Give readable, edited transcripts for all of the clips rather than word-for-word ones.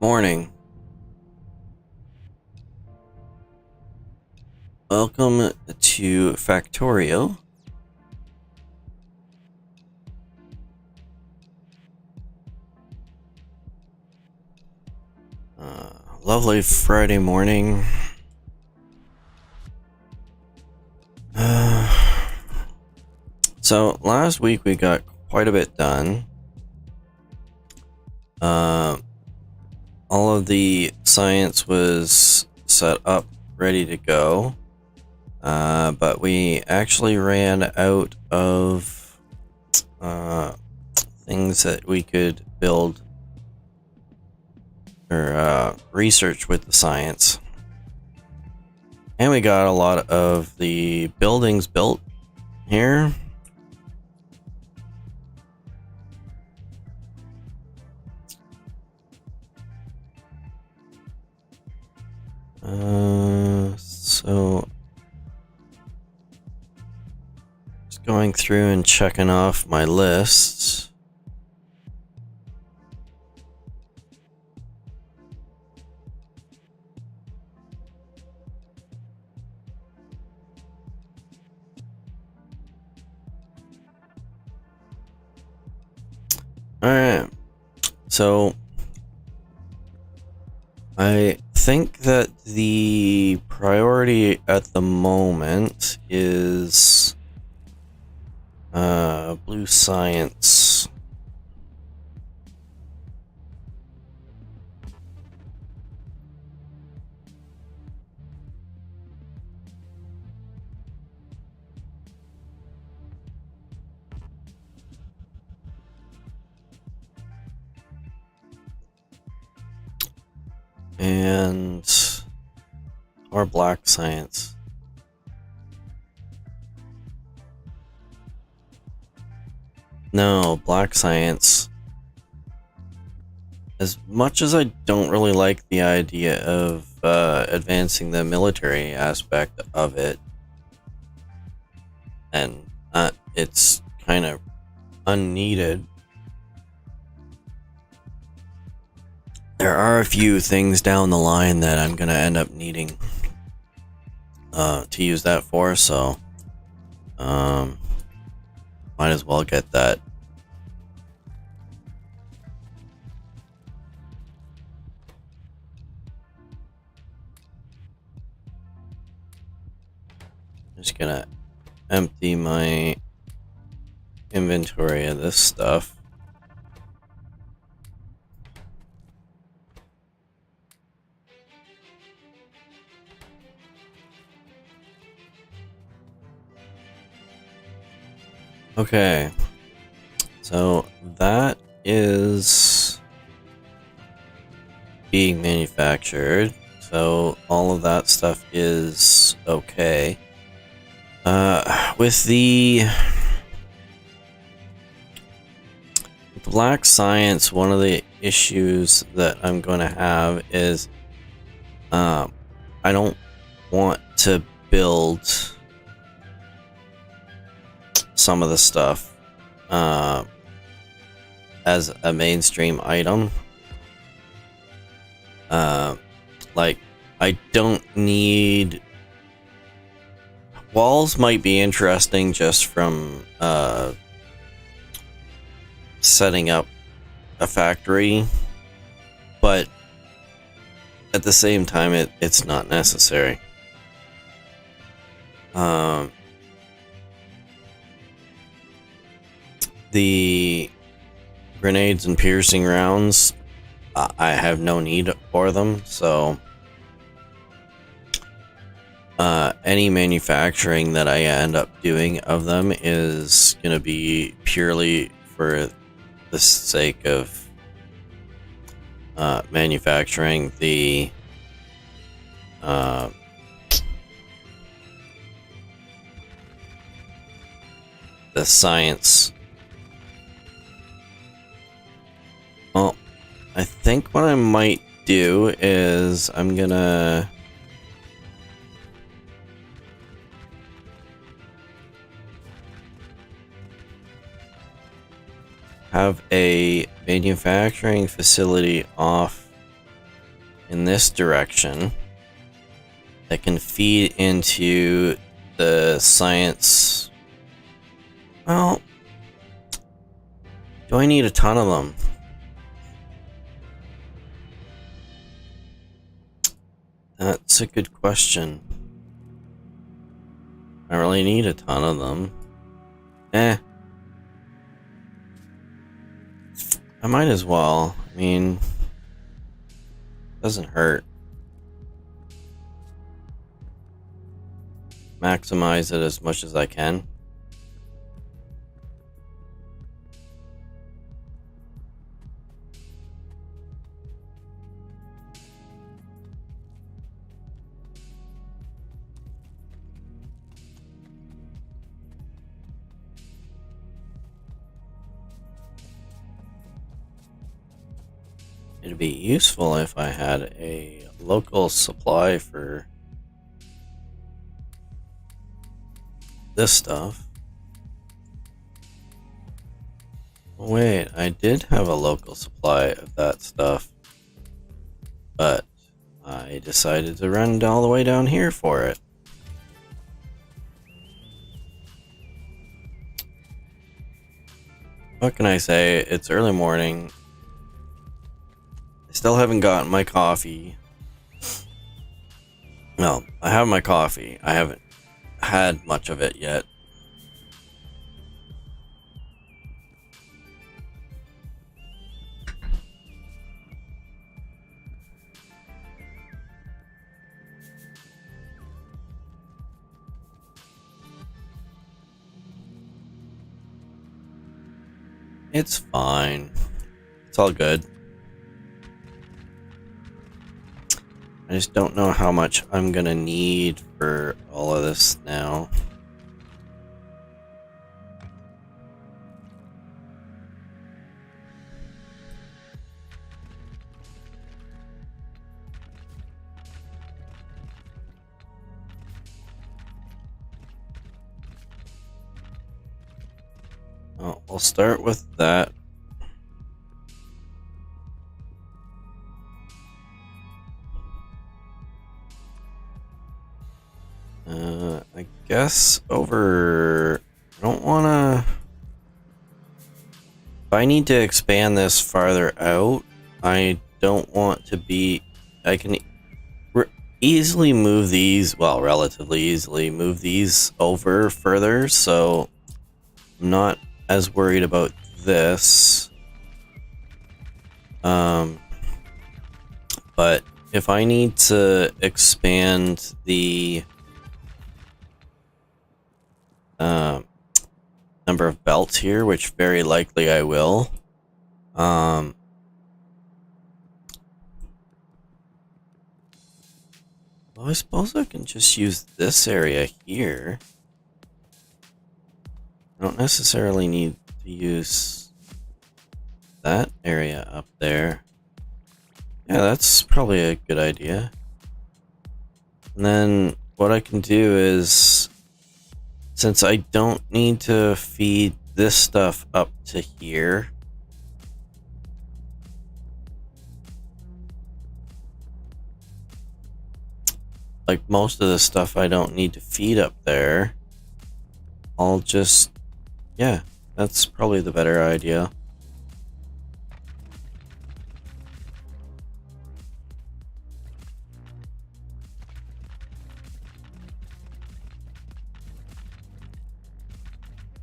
Morning. Welcome to Factorio. Lovely Friday morning. So last week we got quite a bit done. All of the science was set up, ready to go. But we actually ran out of things that we could build or research with the science. And we got a lot of the buildings built here. So just going through and checking off my lists. Alright, so I think that the priority at the moment is blue science. And or black science. No, black science. As much as I don't really like the idea of advancing the military aspect of it, and it's kind of unneeded. There are a few things down the line that I'm gonna end up needing to use that for, so might as well get that. Just gonna empty my inventory of this stuff. Okay, so that is being manufactured, so all of that stuff is okay. With the black science, one of the issues that I'm going to have is I don't want to build some of the stuff as a mainstream item. Like, I don't need... Walls might be interesting just from setting up a factory, but at the same time it's not necessary. The grenades and piercing rounds, I have no need for them, so any manufacturing that I end up doing of them is going to be purely for the sake of manufacturing the science. Well, I think what I might do is I'm gonna have a manufacturing facility off in this direction that can feed into the science. Well, do I need a ton of them? That's a good question. I don't really need a ton of them. I might as well. I mean, doesn't hurt. Maximize it as much as I can. It'd be useful if I had a local supply for this stuff. Wait, I did have a local supply of that stuff, but I decided to run all the way down here for it. What can I say? It's early morning. I still haven't gotten my coffee. Well, I have my coffee. I haven't had much of it yet. It's fine. It's all good. I just don't know how much I'm gonna need for all of this now. Oh, we'll start with that. I guess over... I don't wanna... If I need to expand this farther out, I don't want to be... I can easily move these, well, relatively easily move these over further, so I'm not as worried about this. But if I need to expand the number of belts here, which very likely I will, well, I suppose I can just use this area here. I don't necessarily need to use that area up there. Yeah, that's probably a good idea. And then what I can do is, since I don't need to feed this stuff up to here, like most of the stuff I don't need to feed up there, I'll just, yeah, that's probably the better idea.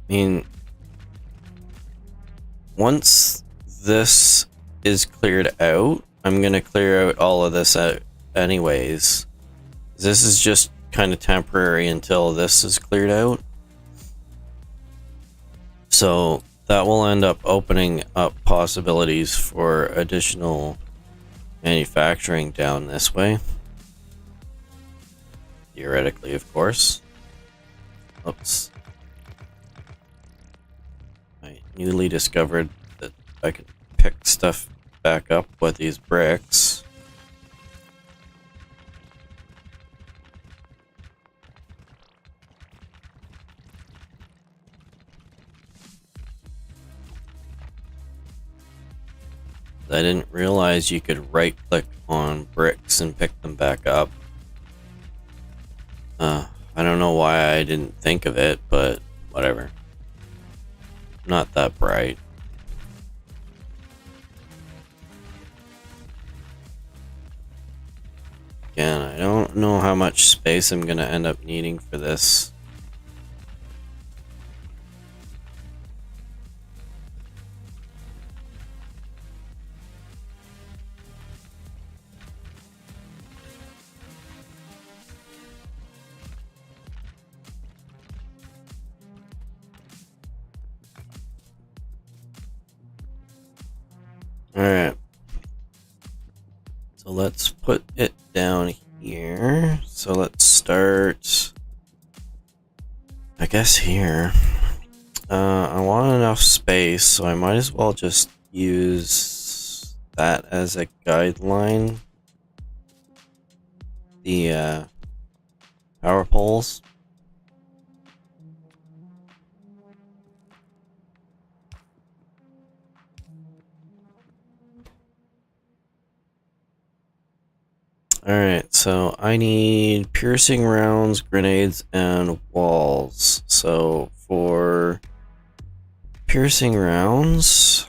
I mean, once this is cleared out, I'm gonna clear out all of this out anyways. This is just kind of temporary until this is cleared out. So that will end up opening up possibilities for additional manufacturing down this way. Theoretically, of course. Oops. I newly discovered that I could pick stuff back up with these bricks. I didn't realize you could right click on bricks and pick them back up. I don't know why I didn't think of it, but whatever. Not that bright. Again, I don't know how much space I'm gonna end up needing for this. Alright. So let's put it down here. So let's start, I guess, here. I want enough space, so I might as well just use that as a guideline. The power poles. Alright, so I need piercing rounds, grenades, and walls. So for piercing rounds,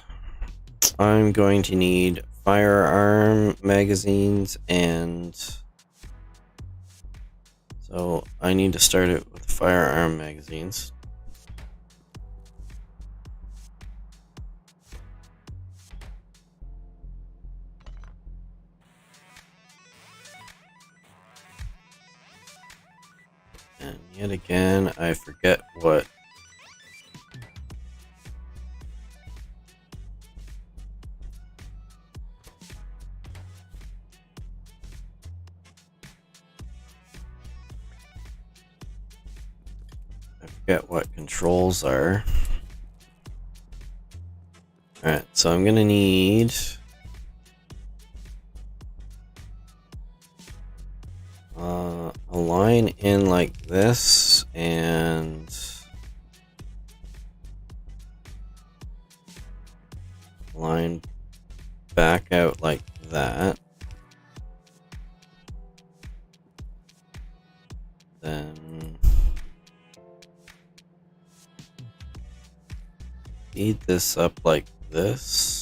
I'm going to need firearm magazines, and so I need to start it with firearm magazines. And yet again, I forget what. I forget what controls are. Alright, so I'm gonna need a line in like this, and line back out like that. Then feed this up like this.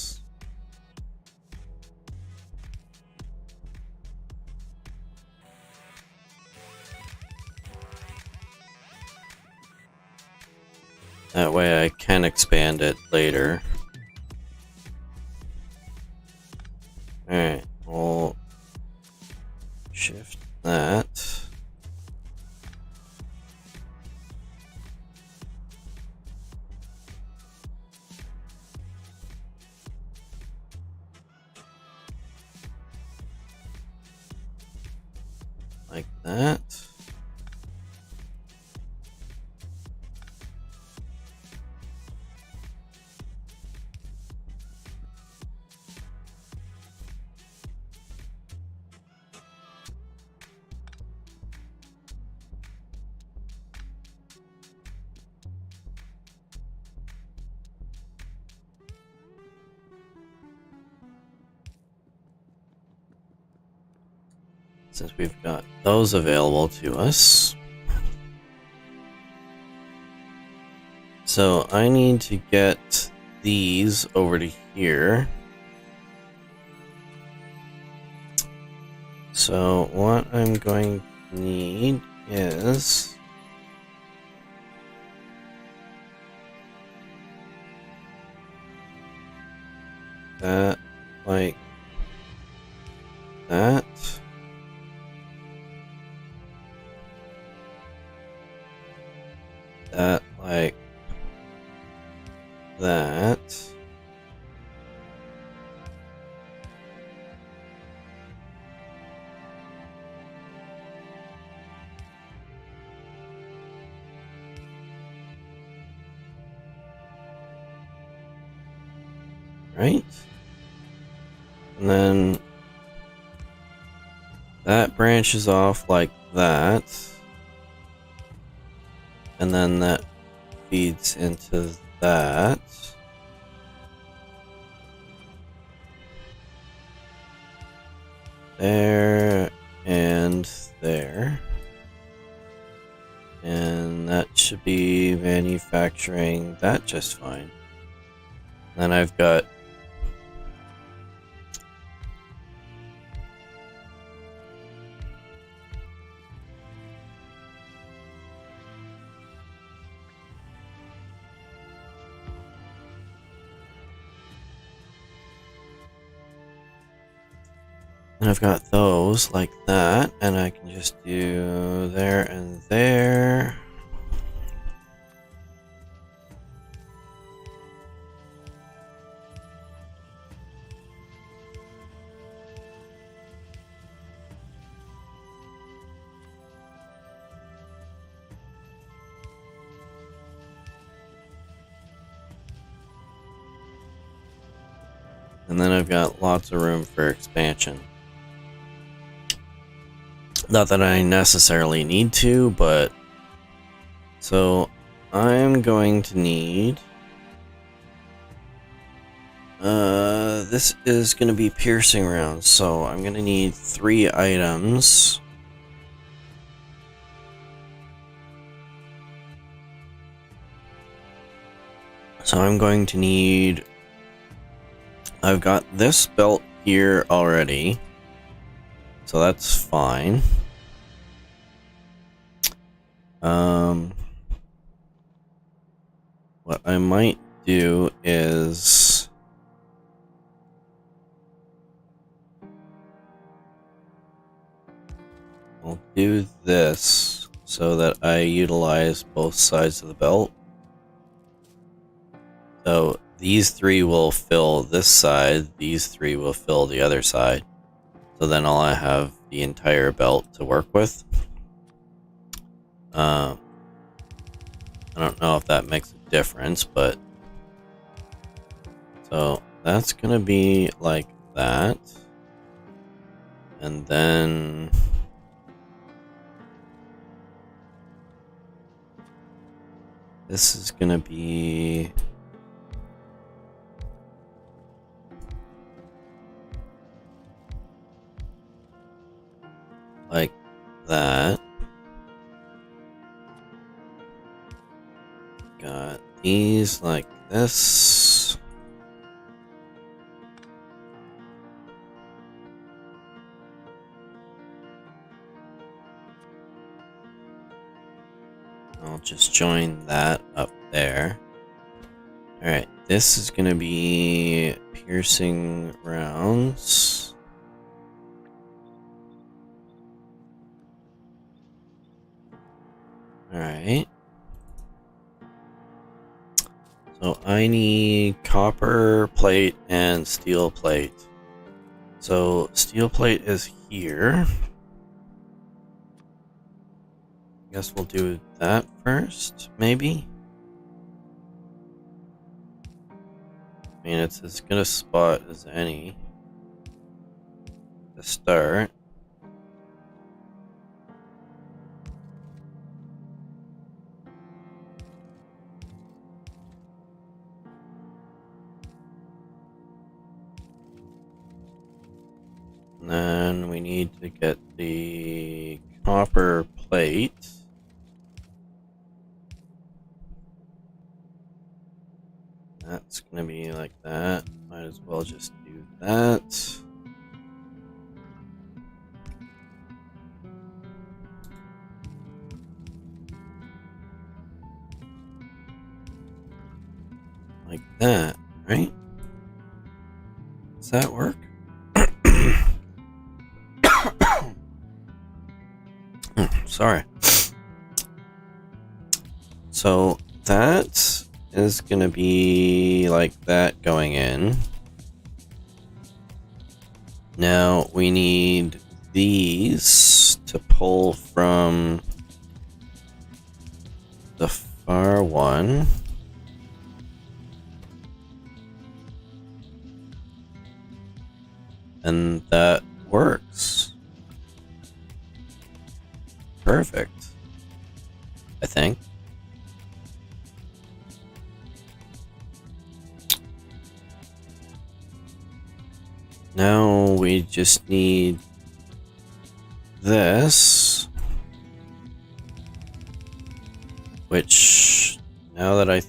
That way I can expand it later. Alright, we'll shift that. Like that. Since we've got those available to us. So I need to get these over to here. So what I'm going to need is that, like that. That like that. Right? And then that branches off like that. And then that feeds into that. there, and there. And that should be manufacturing that just fine. Then I've got those like that, and I can just do there and there. And then I've got lots of room for expansion. Not that I necessarily need to, but... So, I'm going to need... this is going to be piercing rounds, so I'm going to need 3 items. So I'm going to need... I've got this belt here already, so that's fine. What I might do is I'll do this so that I utilize both sides of the belt. So these 3 will fill this side, these 3 will fill the other side. So then I'll have the entire belt to work with. I don't know if that makes a difference, but... So that's gonna be like that. And then... this is gonna be... like that. Got these like this. I'll just join that up there. Alright, this is gonna be piercing rounds. Alright. So I need copper plate and steel plate. So steel plate is here. Guess we'll do that first, maybe? I mean, it's as good a spot as any to start. And then we need to get the copper plate. That's gonna be like that. Might as well just do that. Like that, right? Does that work? Sorry. So that is gonna be like that going in. Now we need these to pull from the far one. And that works. Perfect. I think. Now we just need this, which now that I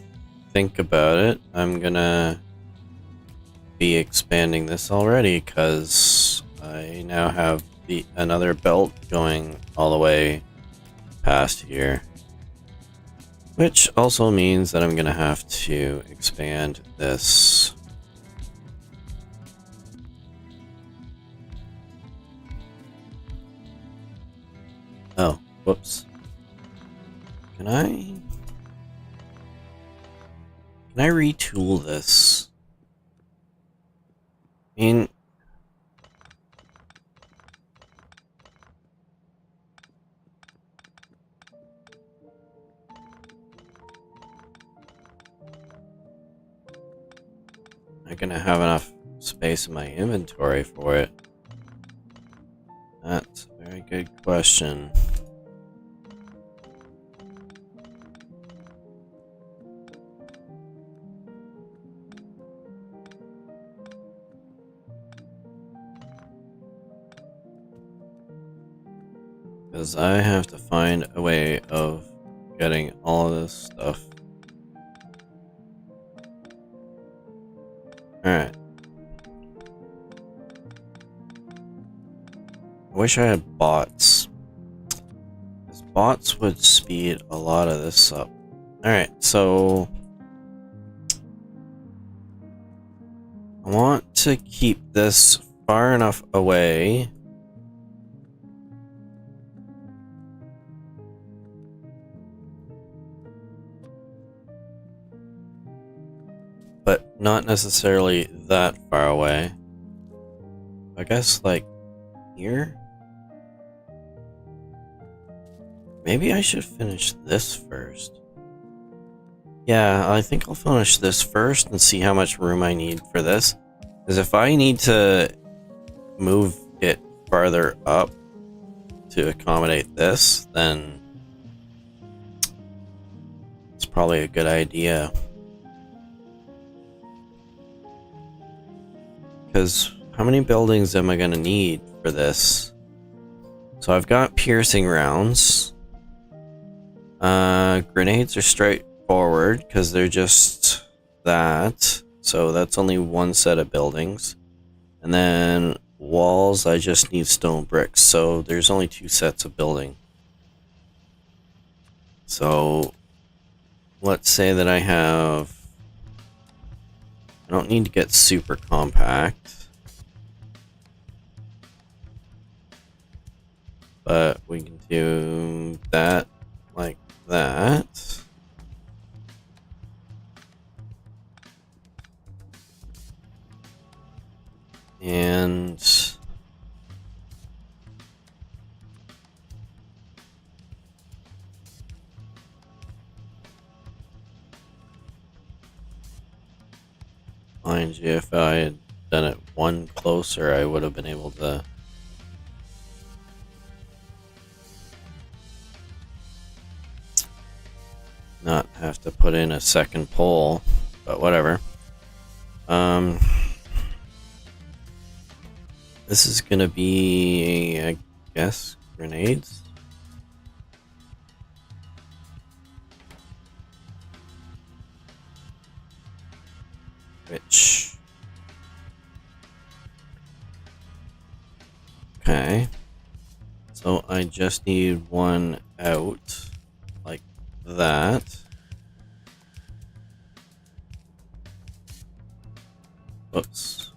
think about it, I'm gonna be expanding this already because I now have another belt going all the way past here, which also means that I'm gonna have to expand this. Oh, whoops. Can I retool this? I mean, I'm gonna have enough space in my inventory for it. That's a very good question. Because I have to find a way of getting all of this stuff. Alright. I wish I had bots. Because bots would speed a lot of this up. Alright, so I want to keep this far enough away but not necessarily that far away. I guess like here? Maybe I should finish this first. Yeah, I think I'll finish this first and see how much room I need for this. Because if I need to move it farther up to accommodate this, then it's probably a good idea. Because how many buildings am I going to need for this? So I've got piercing rounds. Grenades are straightforward because they're just that. So that's only one set of buildings. And then walls, I just need stone bricks. So there's only two sets of building. So let's say that I don't need to get super compact. But we can do that like that. And mind you, if I had done it one closer, I would have been able to not have to put in a second pole, but whatever. This is gonna be, I guess, grenades. Which, okay. So I just need one out like that. Oops.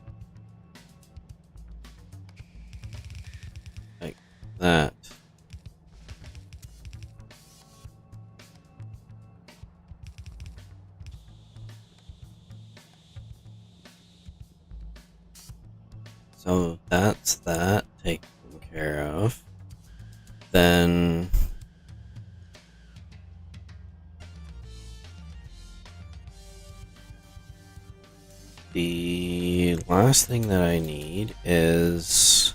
Like that. So that's that taken care of. Then the last thing that I need is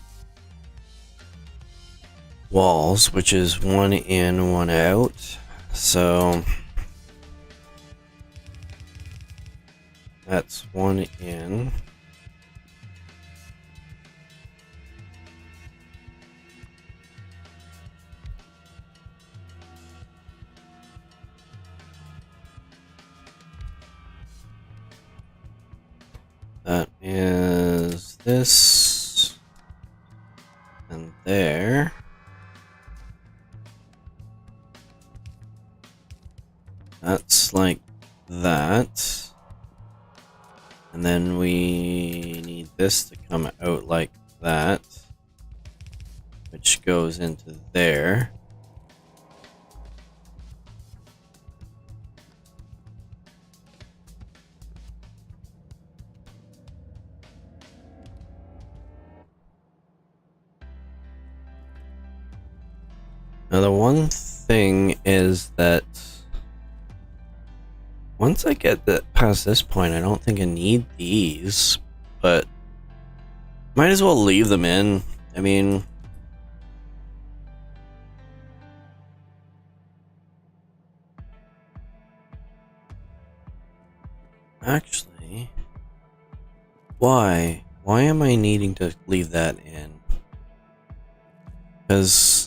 walls, which is one in, one out. So that's one in. That is this. And there. That's like that. And then we need this to come out like that, which goes into there. Now the one thing is that once I get that past this point, I don't think I need these, but might as well leave them in. I mean, actually, why? Why am I needing to leave that in? Because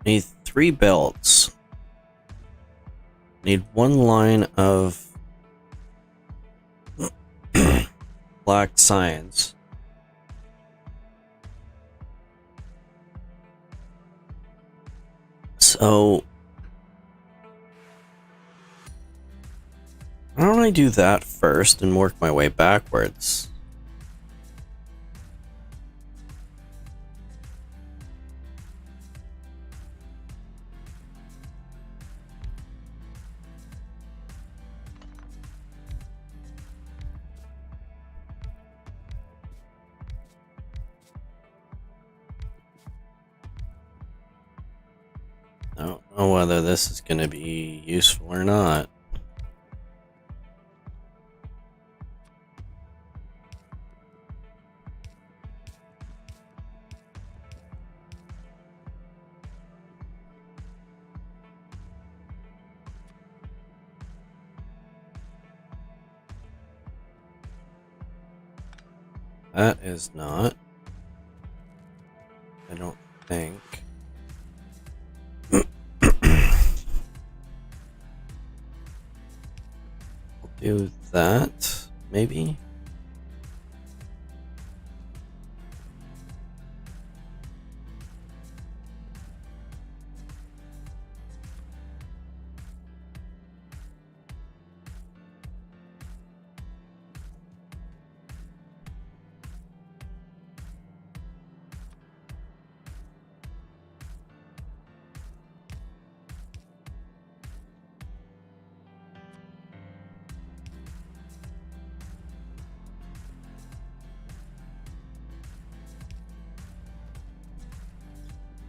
I need 3 belts. I need 1 line of black science. So why don't I do that first and work my way backwards? I don't know whether this is going to be useful or not. That is not. I don't think. I'll do that, maybe.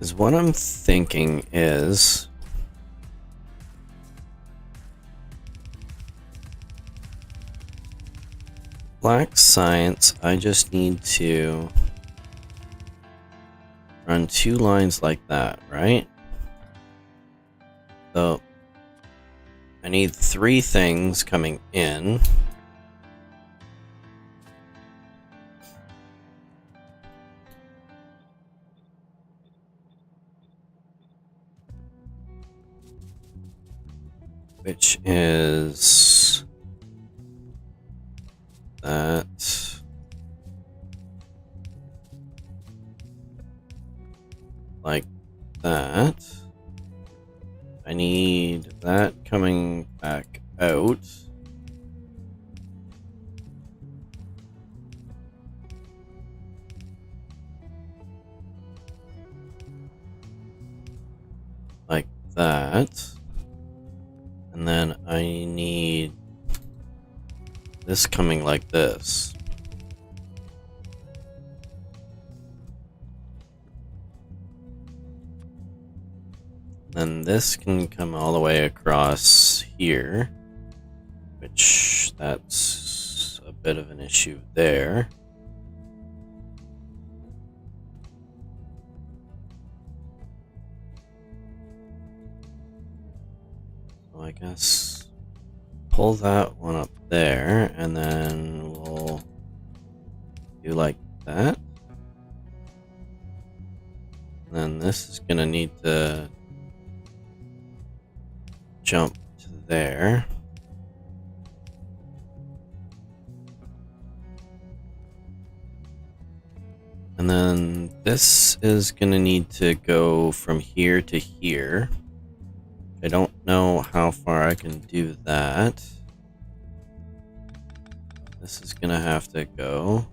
Because what I'm thinking is black science, I just need to run 2 lines like that, right? So I need 3 things coming in. Which is that. Like that. I need that coming back out. Like that. And then I need this coming like this. Then this can come all the way across here, which that's a bit of an issue there. So I guess pull that one up there, and then we'll do like that. And then this is gonna need to jump to there. And then this is gonna need to go from here to here. I don't know how far I can do that. This is gonna have to go.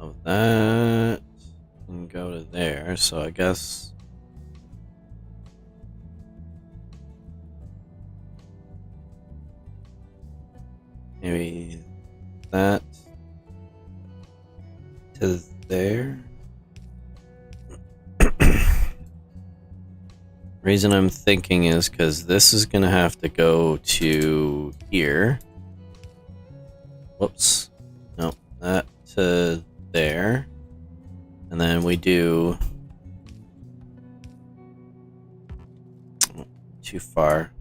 Oh, that can go to there, so I guess maybe that to there. Reason I'm thinking is because this is gonna have to go to here. Whoops. No, that to there. And then we do too far.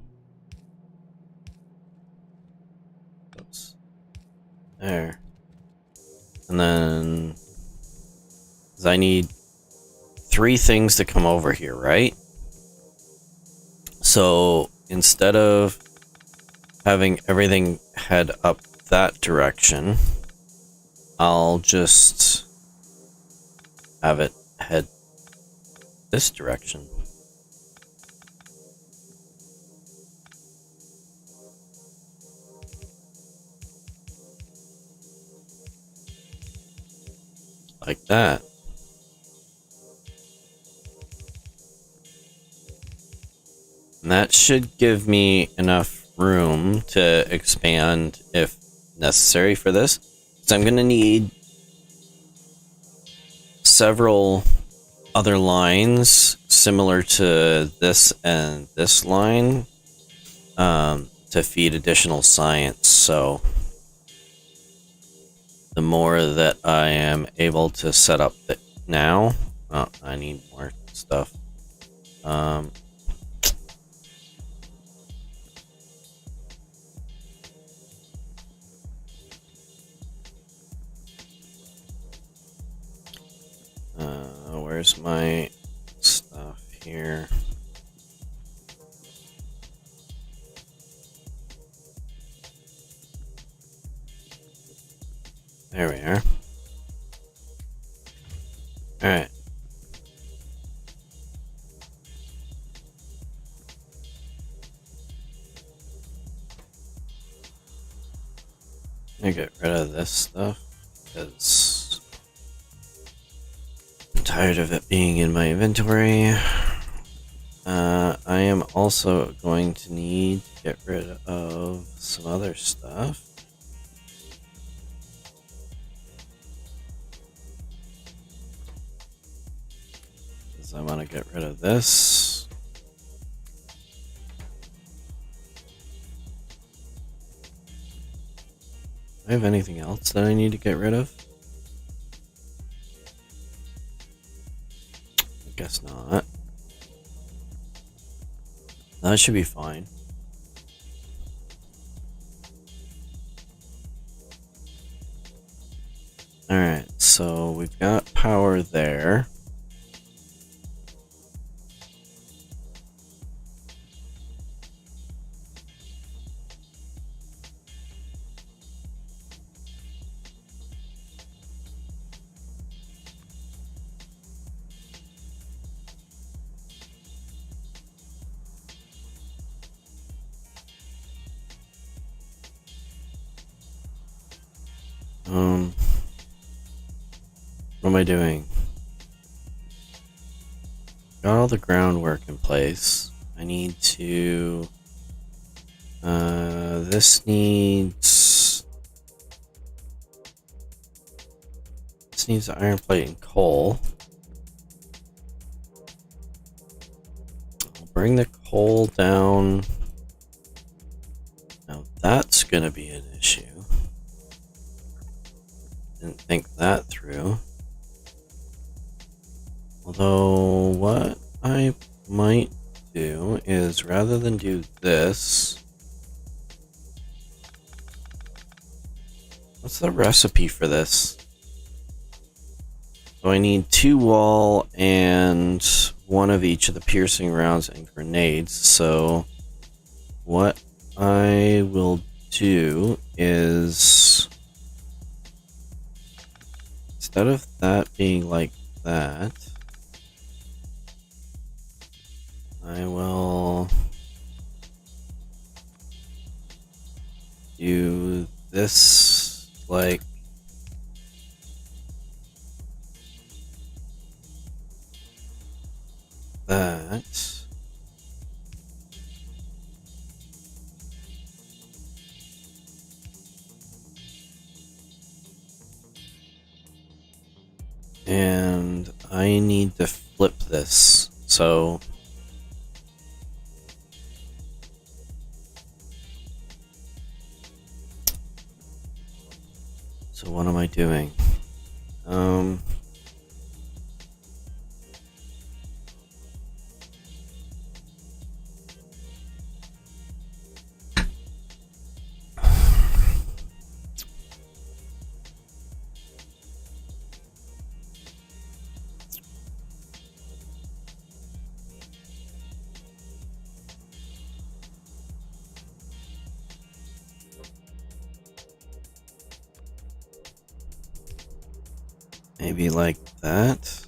Oops. There. And then I need 3 things to come over here, right? So instead of having everything head up that direction, I'll just have it head this direction. Like that. And that should give me enough room to expand if necessary for this. So I'm going to need several other lines similar to this and this line to feed additional science. So the more that I am able to set up now, I need more stuff. Where's my stuff here? There we are. Alright. I'm gonna get rid of this stuff because I'm tired of it being in my inventory. I am also going to need to get rid of some other stuff. Because I want to get rid of this. Do I have anything else that I need to get rid of? I guess not. That should be fine. Alright, so we've got power there. What am I doing? Got all the groundwork in place. I need to... this needs... This needs iron plate and coal. I'll bring the coal down. Now that's gonna be an issue. Didn't think that through. Although, what I might do is, rather than do this... What's the recipe for this? So I need 2 wall and 1 of each of the piercing rounds and grenades. So what I will do is, instead of that being like that, I will do this like that. And I need to flip this. So what am I doing? Maybe like that.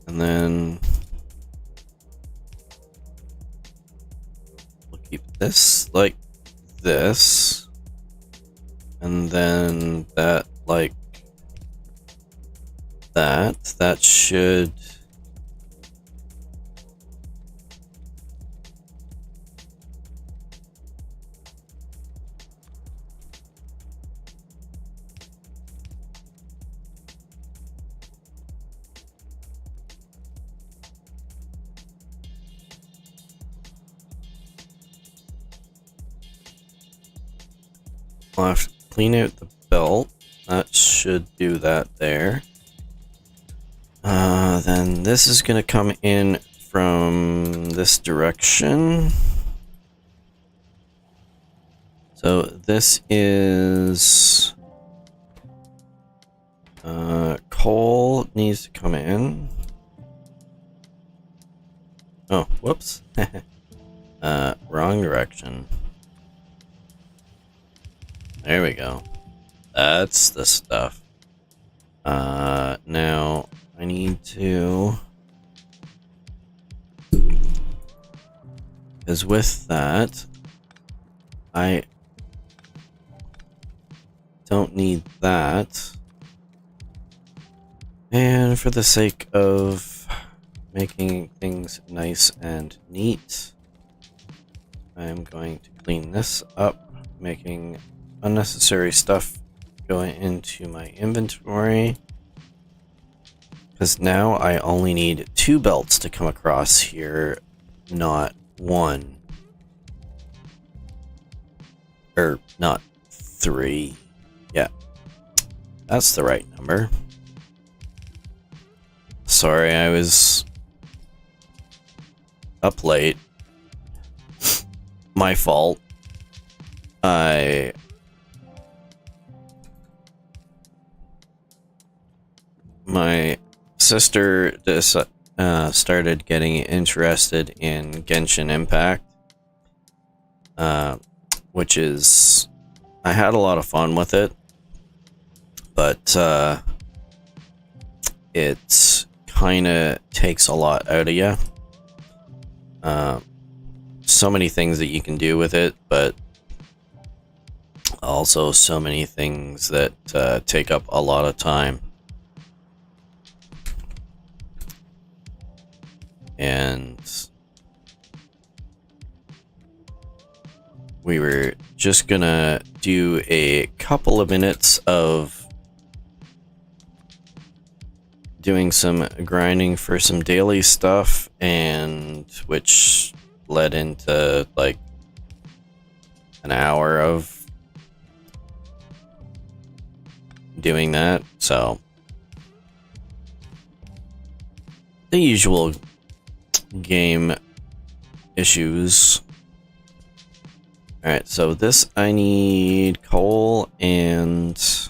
And then we'll keep this like this. And then that like that. That should... I'll have to clean out the belt. That should do that there. Then this is gonna come in from this direction. So this is... coal needs to come in. Oh, whoops. Wrong direction. There we go. That's the stuff. Now I need to... Because with that, I don't need that. And for the sake of making things nice and neat, I'm going to clean this up, making unnecessary stuff going into my inventory. Because now I only need 2 belts to come across here, not 1. Or not 3. Yeah, that's the right number. Sorry, I was up late. My fault. My sister just started getting interested in Genshin Impact, which is... I had a lot of fun with it, but it kind of takes a lot out of you. So many things that you can do with it, but also so many things that take up a lot of time. And we were just gonna do a couple of minutes of doing some grinding for some daily stuff, and which led into like an hour of doing that. So the usual game issues. Alright, so this I need coal and... So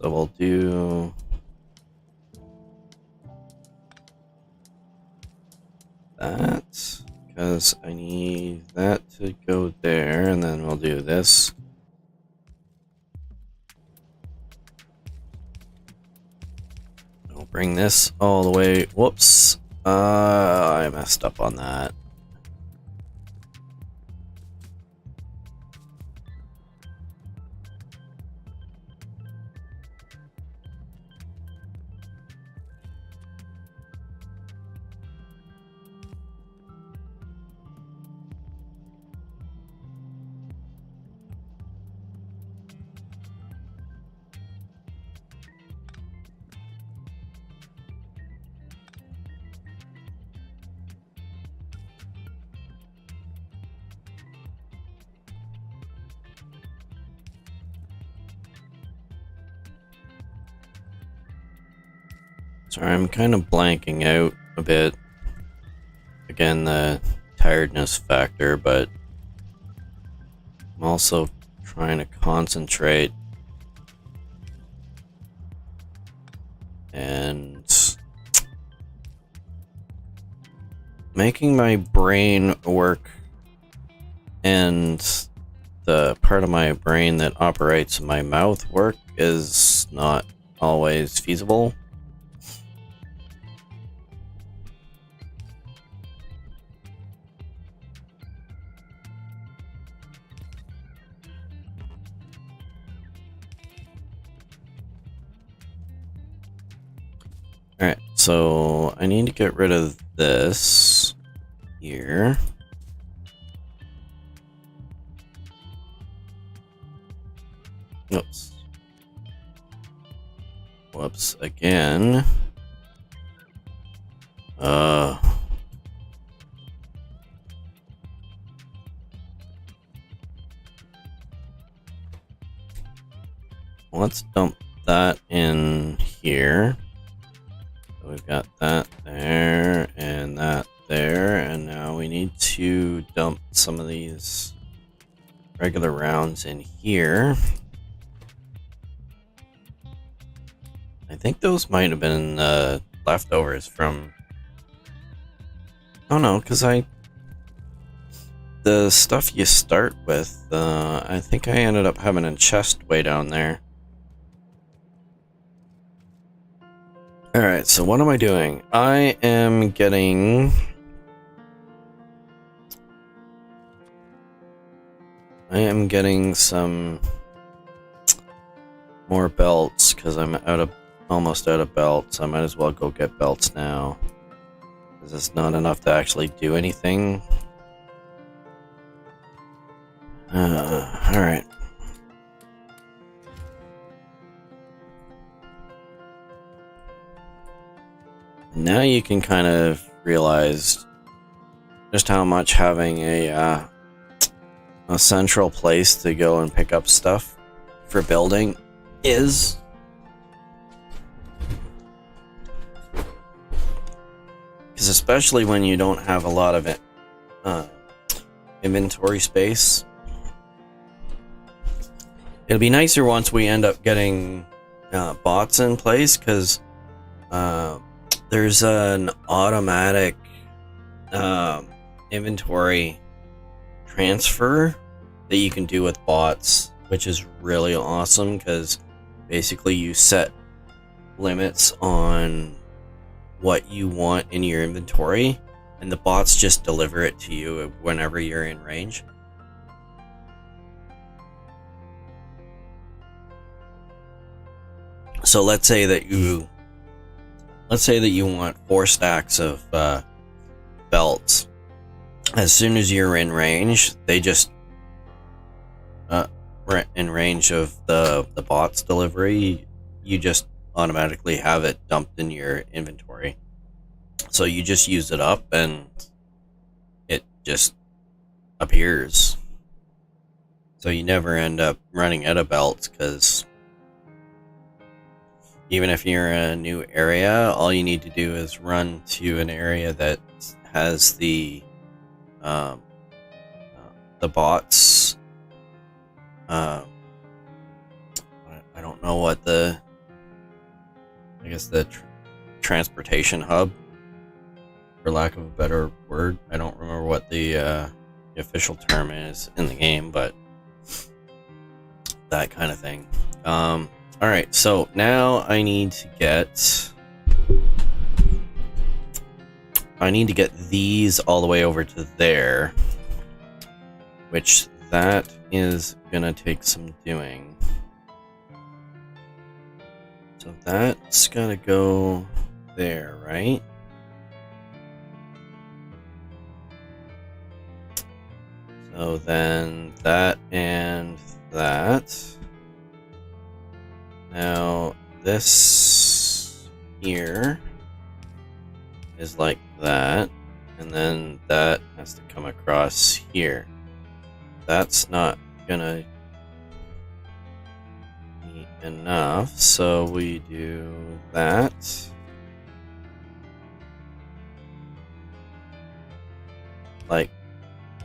we'll do... that, because I need that to go there, and then we'll do this. I'll bring this all the way. Whoops. I messed up on that. Sorry, I'm kind of blanking out a bit. Again, the tiredness factor, but I'm also trying to concentrate and making my brain work, and the part of my brain that operates my mouth work is not always feasible. Alright, so I need to get rid of this here. Oops. Whoops, again. Let's dump that in here. So we've got that there, and that there, and now we need to dump some of these regular rounds in here. I think those might have been leftovers from... Oh no, because the stuff you start with, I think I ended up having a chest way down there. Alright, so what am I doing? I am getting... some more belts, because I'm almost out of belts. I might as well go get belts now, because it's not enough to actually do anything. Alright. Now you can kind of realize just how much having a central place to go and pick up stuff for building is. Because especially when you don't have a lot of inventory space, it'll be nicer once we end up getting bots in place, because there's an automatic inventory transfer that you can do with bots, which is really awesome, because basically you set limits on what you want in your inventory, and the bots just deliver it to you whenever you're in range. So let's say that you want 4 stacks of belts. As soon as you're in range, they just in range of the bot's delivery, you just automatically have it dumped in your inventory. So you just use it up and it just appears. So you never end up running out of belts, because even if you're in a new area, all you need to do is run to an area that has the um, the bots. I don't know what I guess the transportation hub, for lack of a better word. I don't remember what the official term is in the game, but that kind of thing. Alright, so now I need to get these all the way over to there, which that is gonna take some doing. So that's gotta go there, right? So then that and that. Now this here is like that, and then that has to come across here. That's not gonna be enough, so we do that. Like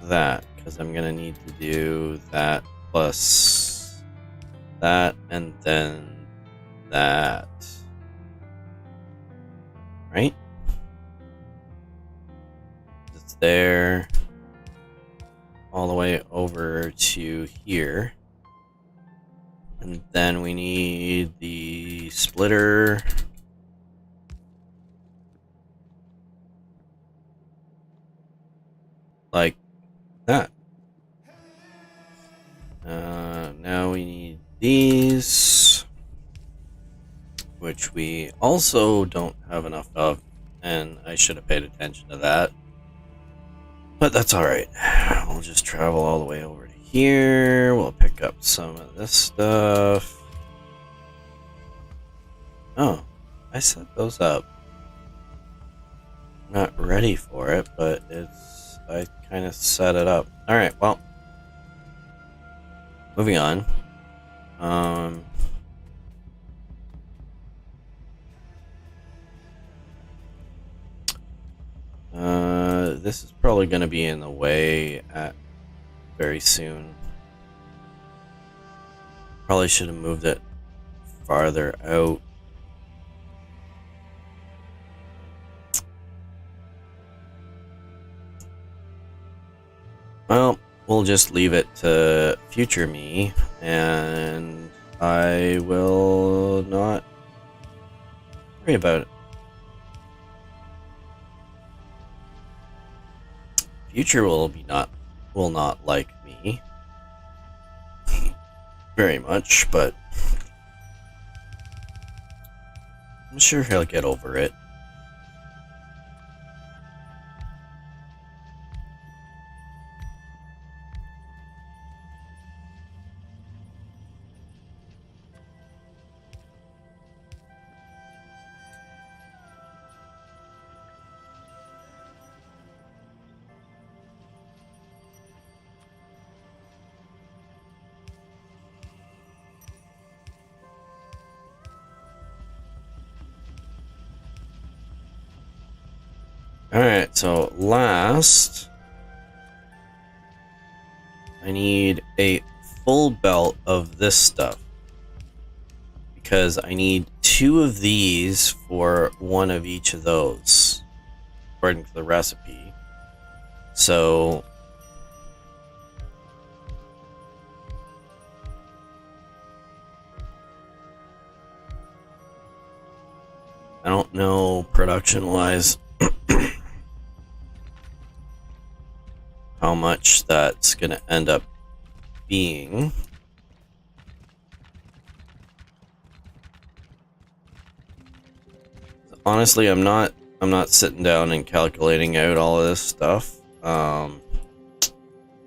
that, because I'm gonna need to do that plus that, and then that. Right? It's there all the way over to here. And then we need the splitter. Like that. Now we need these, which we also don't have enough of, and I should have paid attention to that. But that's alright. We'll just travel all the way over to here. We'll pick up some of this stuff. Oh, I set those up. Not ready for it, but I kind of set it up. Alright, well. Moving on. This is probably going to be in the way very soon. Probably should have moved it farther out. Well, we'll just leave it to future me, and I will not worry about it. Future will not like me very much, but I'm sure he'll get over it. Alright, so last, I need a full belt of this stuff, because I need 2 of these for 1 of each of those, according to the recipe. So I don't know production-wise how much that's going to end up being. Honestly, I'm not sitting down and calculating out all of this stuff.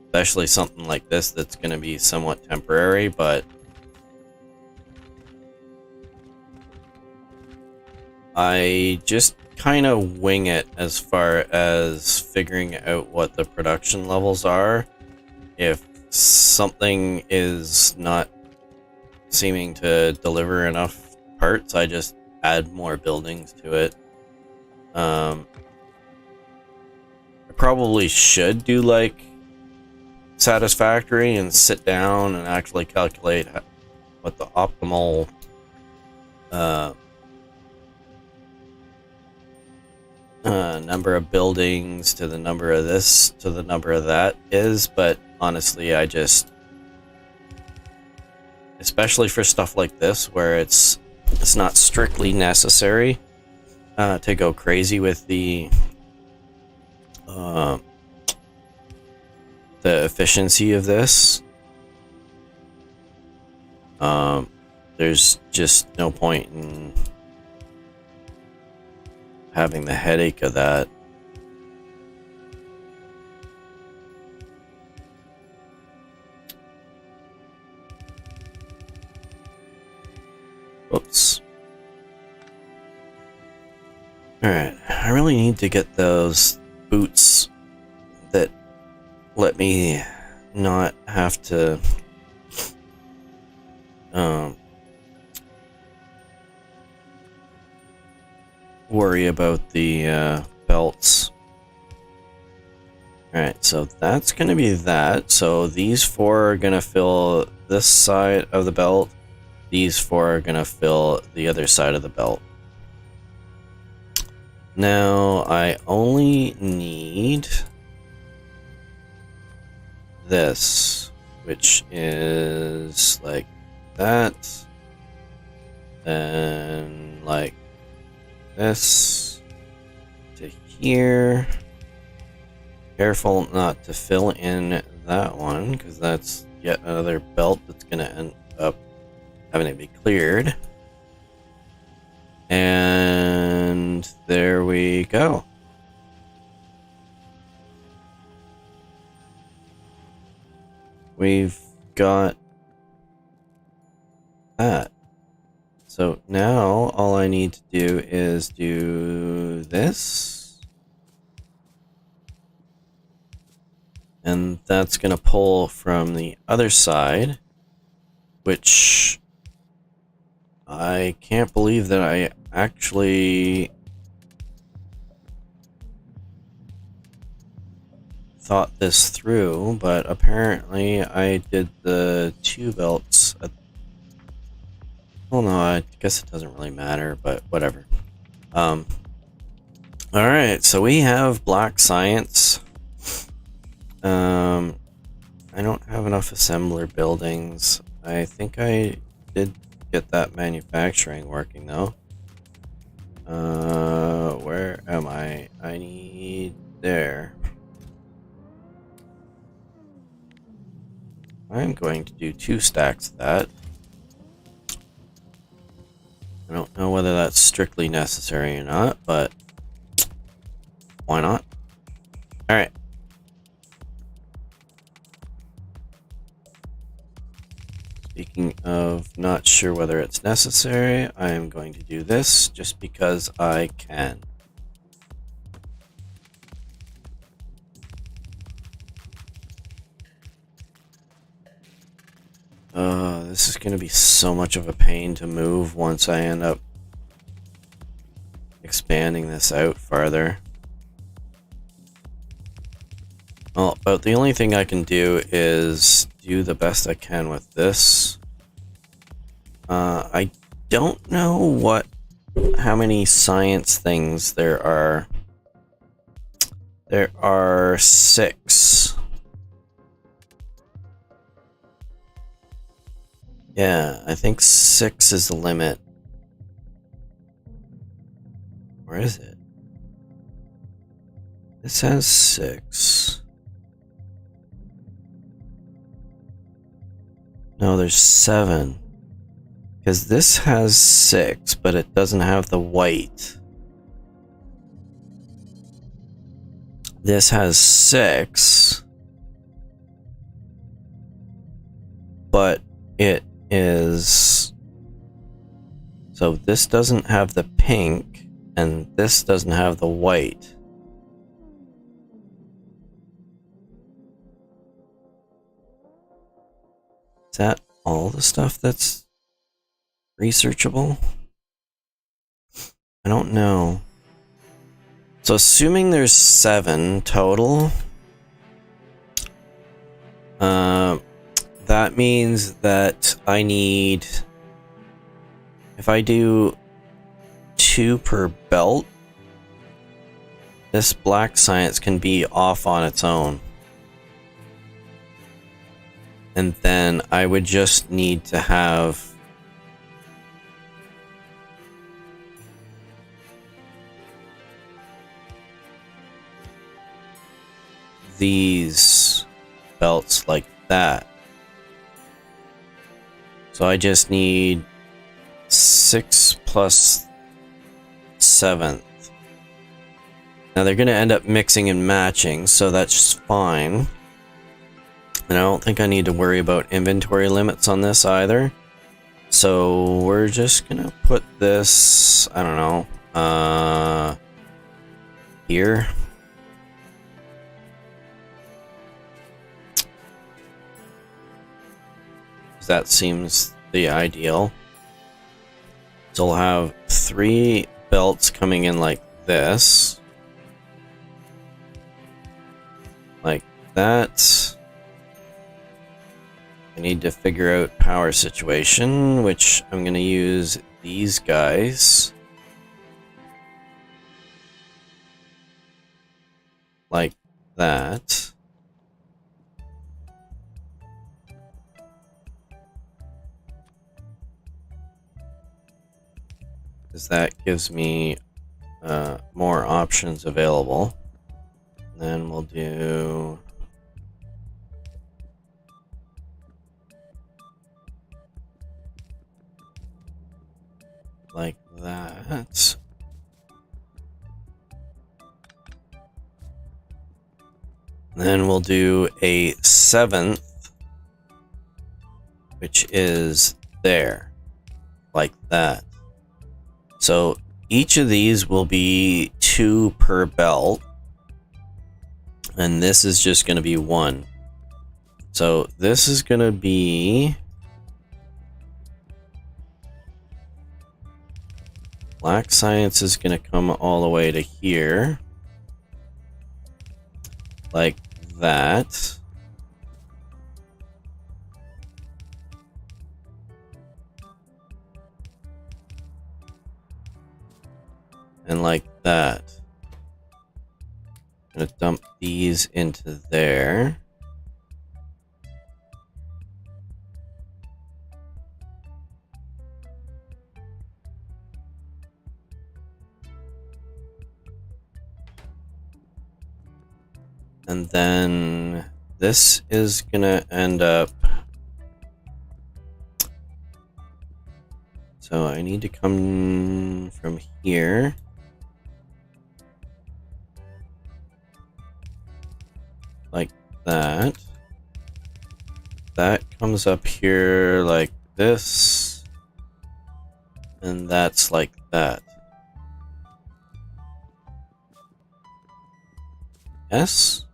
Especially something like this that's going to be somewhat temporary, but I just kind of wing it as far as figuring out what the production levels are. If something is not seeming to deliver enough parts, I just add more buildings to it. I probably should do like Satisfactory and sit down and actually calculate what the optimal number of buildings to the number of this to the number of that is, but honestly, I just, especially for stuff like this where it's not strictly necessary to go crazy with the efficiency of this. There's just no point in having the headache of that. Oops. Alright, I really need to get those boots that let me not have to worry about the belts. Alright, so that's gonna be that. So these four are gonna fill this side of the belt. These four are gonna fill the other side of the belt. Now I only need this, which is like that, and like this to here. Careful not to fill in that one, because that's yet another belt that's gonna end up having to be cleared. And there we go. We've got that. So now all I need to do is do this. And that's going to pull from the other side, which I can't believe that I actually thought this through, but apparently I did the two belts at, well, no, I guess it doesn't really matter, but whatever. Alright, so we have black science. I don't have enough assembler buildings. I think I did get that manufacturing working though. Where am I? I need there. I'm going to do 2 stacks of that. I don't know whether that's strictly necessary or not, but why not? Alright. Speaking of not sure whether it's necessary, I am going to do this just because I can. This is going to be so much of a pain to move once I end up expanding this out farther. Well, but the only thing I can do is do the best I can with this. I don't know how many science things there are. There are 6. Yeah, I think 6 is the limit. Where is it? This has 6. No, there's 7. Because this has 6, but it doesn't have the white. This has 6. But it is... So this doesn't have the pink, and this doesn't have the white. Is that all the stuff that's researchable? I don't know. So assuming there's 7 total, that means that I need, if I do 2 per belt, this black science can be off on its own. And then I would just need to have these belts like that. So I just need 6 plus 7th. Now they're going to end up mixing and matching, so that's fine. And I don't think I need to worry about inventory limits on this either. So we're just going to put this, I don't know, here. That seems the ideal. So we'll have 3 belts coming in like this. Like that. I need to figure out power situation, which I'm going to use these guys. Like that. Because that gives me more options available. And then we'll do like that. And then we'll do a 7th, which is there, like that. So each of these will be 2 per belt, and this is just going to be 1. So this is going to be black science is going to come all the way to here, like that. And like that. I'm gonna dump these into there. And then this is gonna end up. So I need to come from here. Like that. That comes up here like this. And that's like that. Yes?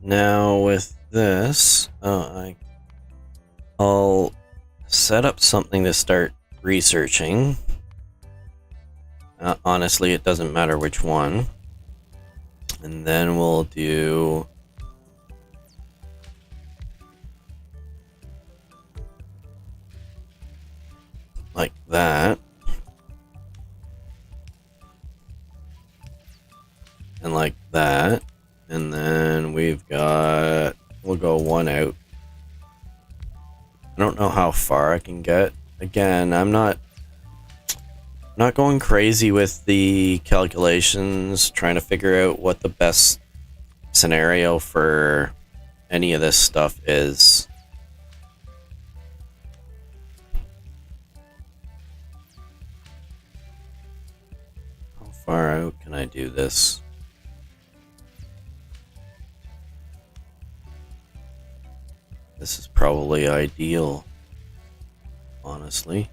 Now with this, I'll set up something to start researching. Honestly, it doesn't matter which one. And then we'll do like that. And like that. And then we've got, we'll go 1 out. I don't know how far I can get. Again, I'm not going crazy with the calculations, trying to figure out what the best scenario for any of this stuff is. How far out can I do this? This is probably ideal, honestly.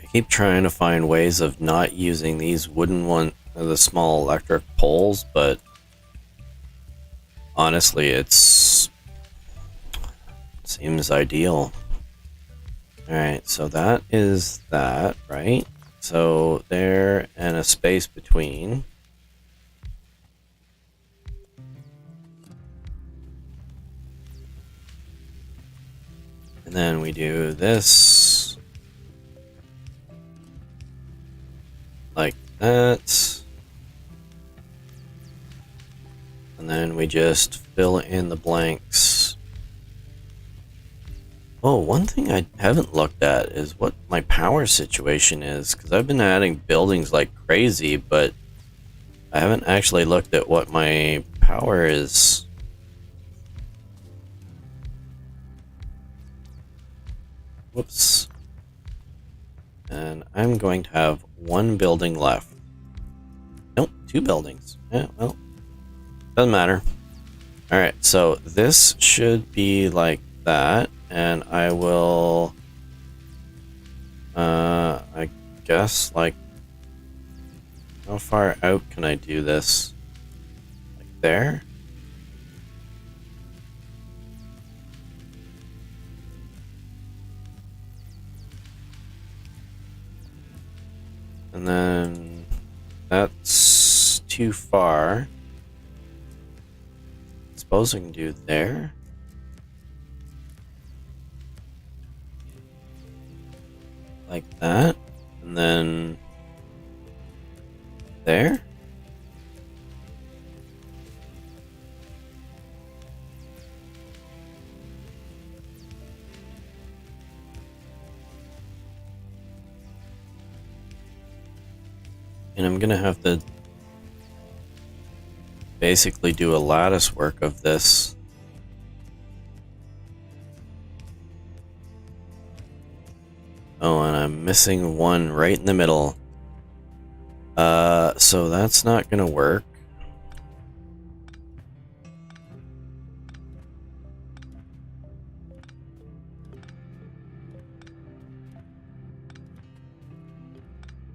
I keep trying to find ways of not using these wooden the small electric poles, but honestly, it seems ideal. Alright, so that is that, right? So there and a space between. And then we do this. Like that. And then we just fill in the blanks. Oh, one thing I haven't looked at is what my power situation is, because I've been adding buildings like crazy, but I haven't actually looked at what my power is. Whoops. And I'm going to have one building left. Nope, 2 buildings. Yeah, well, doesn't matter. Alright, so this should be like that, and I will, I guess, like, how far out can I do this? Like there? And then that's too far. Suppose I can do there. Like that. And then there. And I'm gonna have to basically do a lattice work of this. Oh, and I'm missing one right in the middle. So that's not gonna work.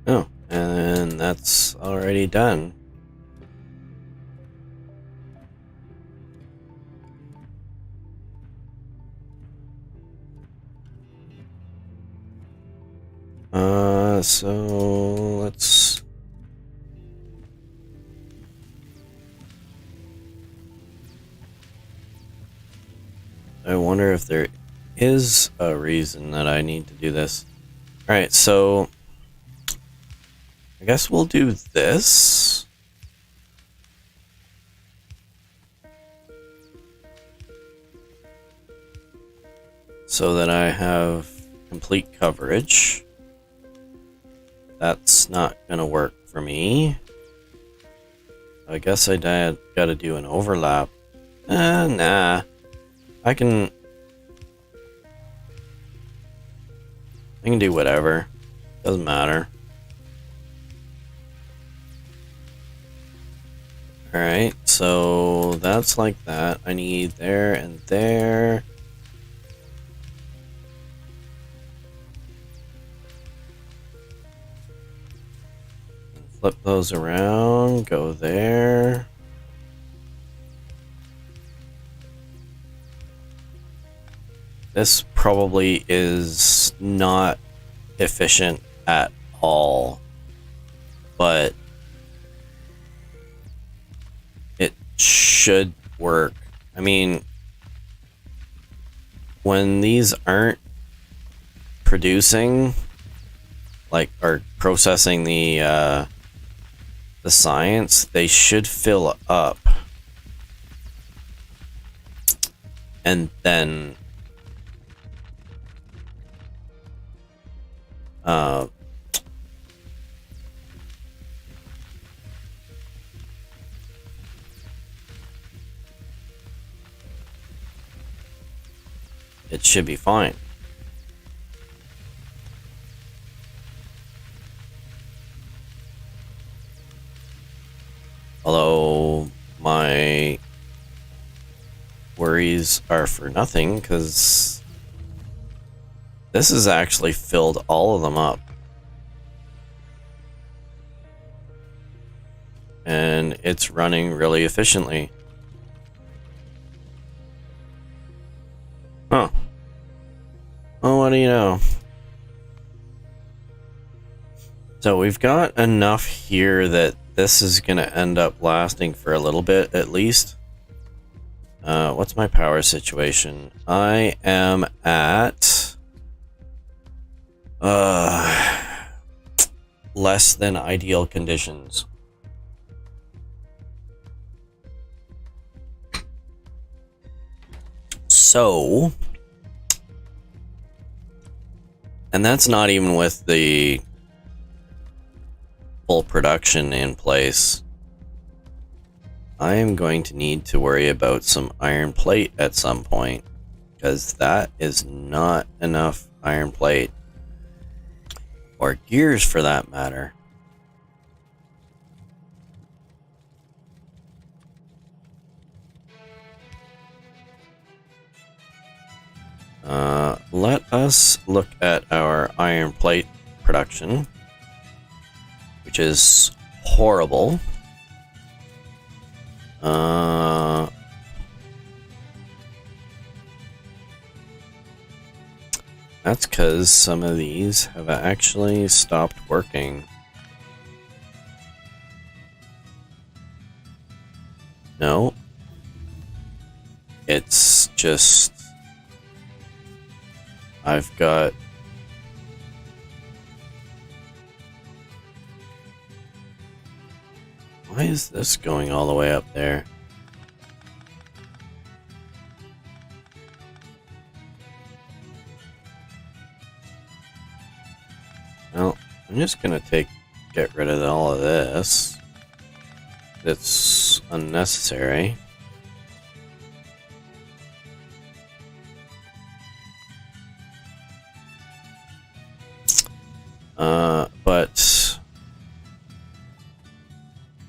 Oh, and that's already done. So let's... I wonder if there is a reason that I need to do this. Alright, so I guess we'll do this. So that I have complete coverage. That's not gonna work for me. I guess I gotta do an overlap. Nah. I can do whatever. Doesn't matter. Alright, so that's like that. I need there and there. Flip those around, go there. This probably is not efficient at all, but it should work. I mean, when these aren't producing, like, or processing the science, they should fill up. And then it should be fine. Although my worries are for nothing, because this has actually filled all of them up. and it's running really efficiently. Huh. Oh, what do you know? So we've got enough here that this is going to end up lasting for a little bit at least. What's my power situation? I am at less than ideal conditions. So, and that's not even with the full production in place. I am going to need to worry about some iron plate at some point, because that is not enough iron plate, or gears for that matter. Let us look at our iron plate production, which is horrible. That's because some of these have actually stopped working. No. It's just... I've got... Why is this going all the way up there? Well, I'm just gonna get rid of all of this. It's unnecessary. But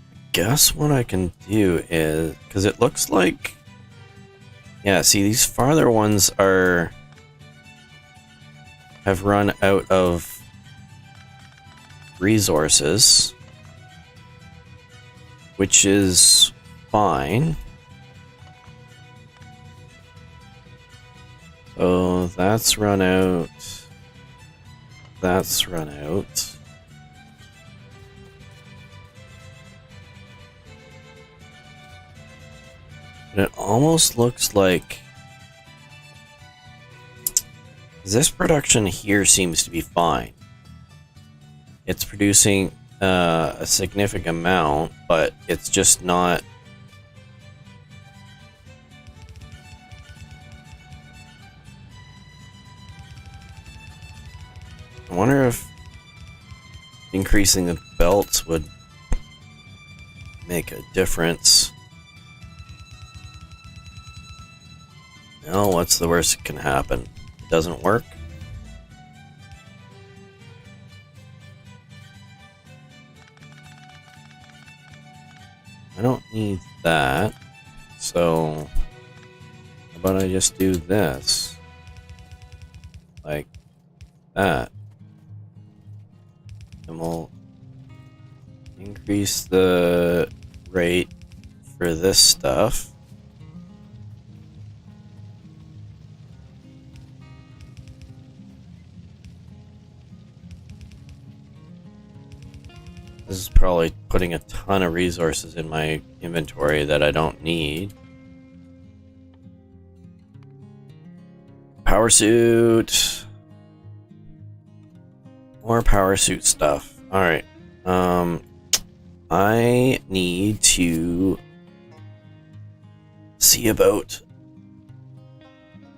I guess what I can do is, because it looks like, yeah, see, these farther ones have run out of resources, which is fine. So that's run out. That's run out. And it almost looks like this production here seems to be fine. It's producing a significant amount, but it's just not. I wonder if increasing the belts would make a difference. No, what's the worst that can happen? It doesn't work? I don't need that, so how about I just do this? Like that. And we'll increase the rate for this stuff. This is probably putting a ton of resources in my inventory that I don't need. Power suit. More power suit stuff. Alright. I need to see about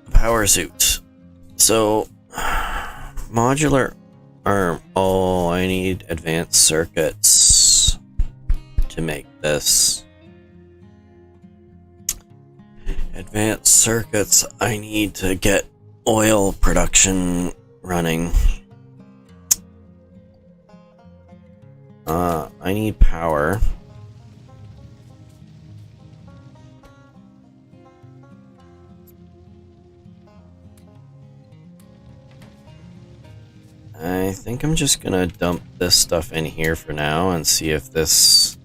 a power suit. So, modular arm. Oh, I need advanced circuits to make this. Advanced circuits, I need to get oil production running. I need power. I think I'm just gonna dump this stuff in here for now and see if this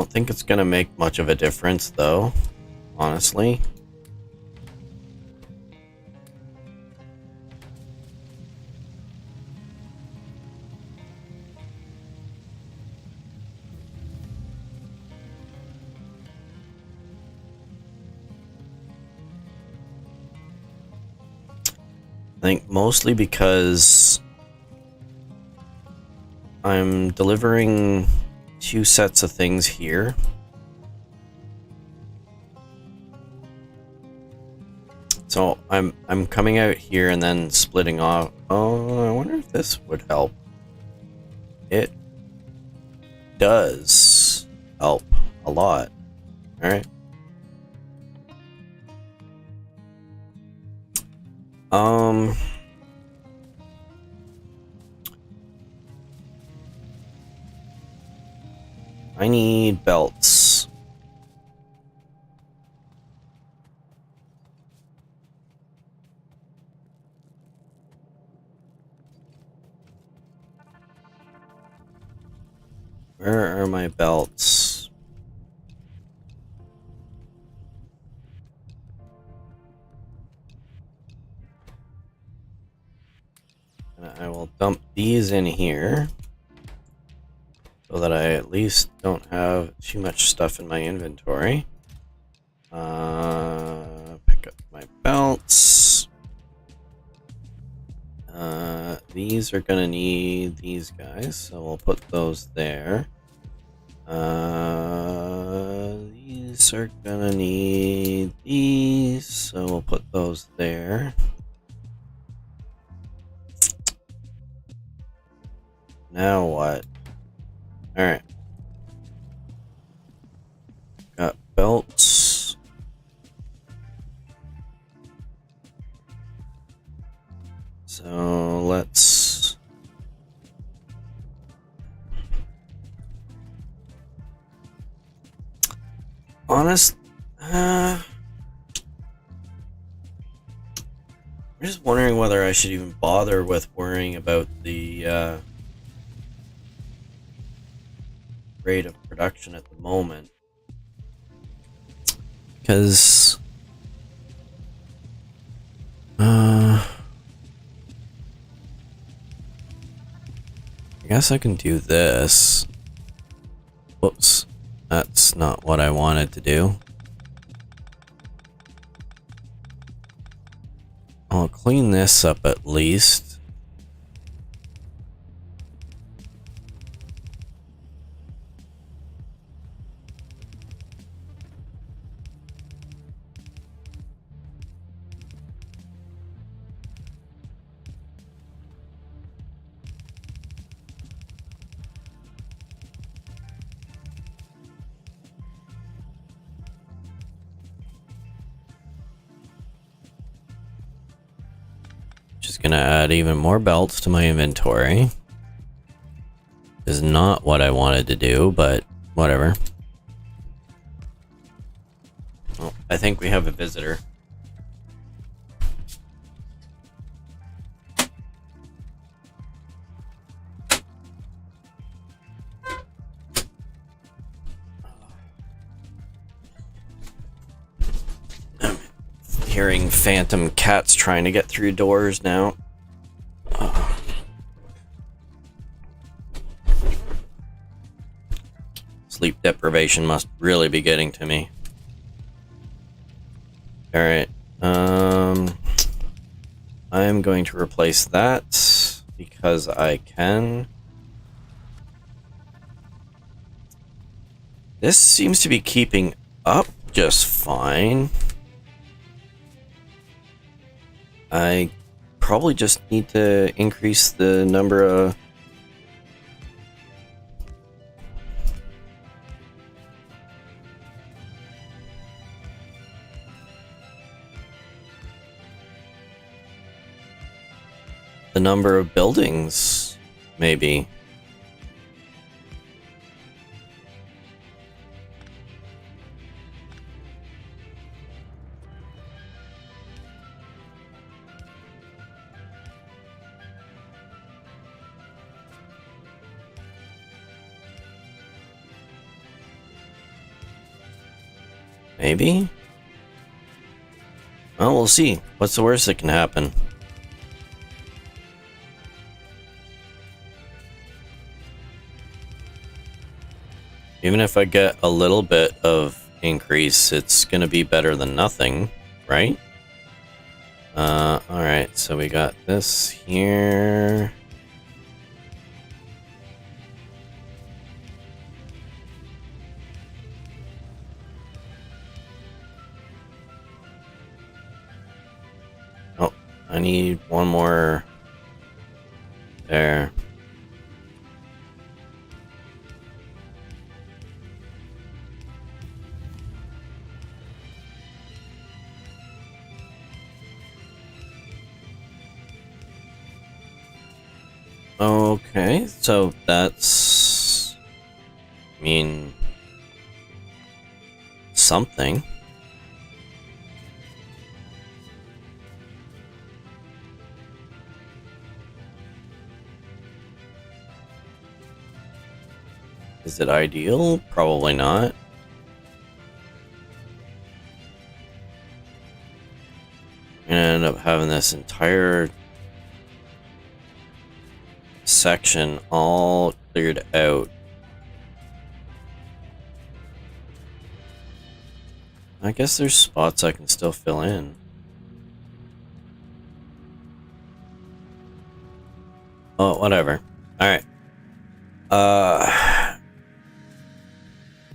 don't think it's gonna make much of a difference, though, honestly. I think mostly because I'm delivering 2 sets of things here. So I'm coming out here and then splitting off. Oh, I wonder if this would help. It does help a lot. All right. I need belts. Where are my belts? And I will dump these in here so that I at least don't have too much stuff in my inventory. Pick up my belts. These are gonna need these guys, so we'll put those there. These are gonna need these, so we'll put those there. Now what? Alright. Got belts. So let's... I'm just wondering whether I should even bother with worrying about the rate of production at the moment. Because I guess I can do this. Whoops. That's not what I wanted to do. I'll clean this up at least. Just gonna add even more belts to my inventory. Is not what I wanted to do, but whatever. Well, I think we have a visitor. I'm hearing phantom cats trying to get through doors now. Sleep deprivation must really be getting to me. Alright, I'm going to replace that because I can. This seems to be keeping up just fine. I probably just need to increase the number of... the number of buildings, maybe. Maybe? Well, we'll see. What's the worst that can happen? Even if I get a little bit of increase, it's gonna be better than nothing, right? Alright, so we got this here. Oh, I need one more there. Okay, so that's... I mean... something. Is it ideal? Probably not. I'm gonna end up having this entire section all cleared out. I guess there's spots I can still fill in. Oh, whatever. Alright.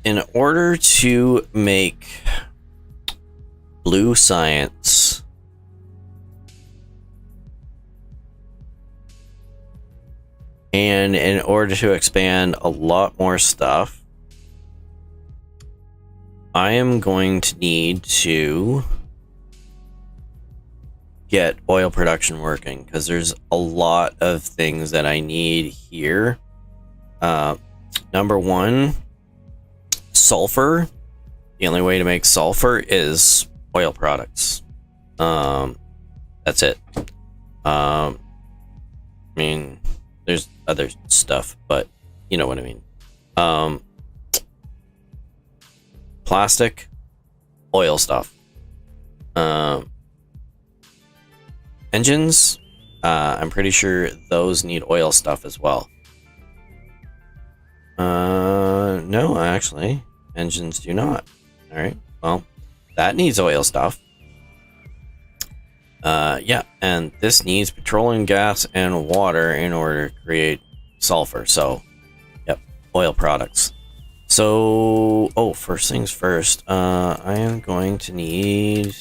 In order to make blue science and in order to expand a lot more stuff, I am going to need to get oil production working because there's a lot of things that I need here. Number one, sulfur. The only way to make sulfur is oil products. That's it. I mean, there's other stuff, but you know what I mean. Plastic, oil stuff. Engines, I'm pretty sure those need oil stuff as well. No, actually, engines do not. Alright, well, that needs oil stuff. Yeah, and this needs petroleum gas and water in order to create sulfur. So, yep, oil products. So, oh, first things first, I am going to need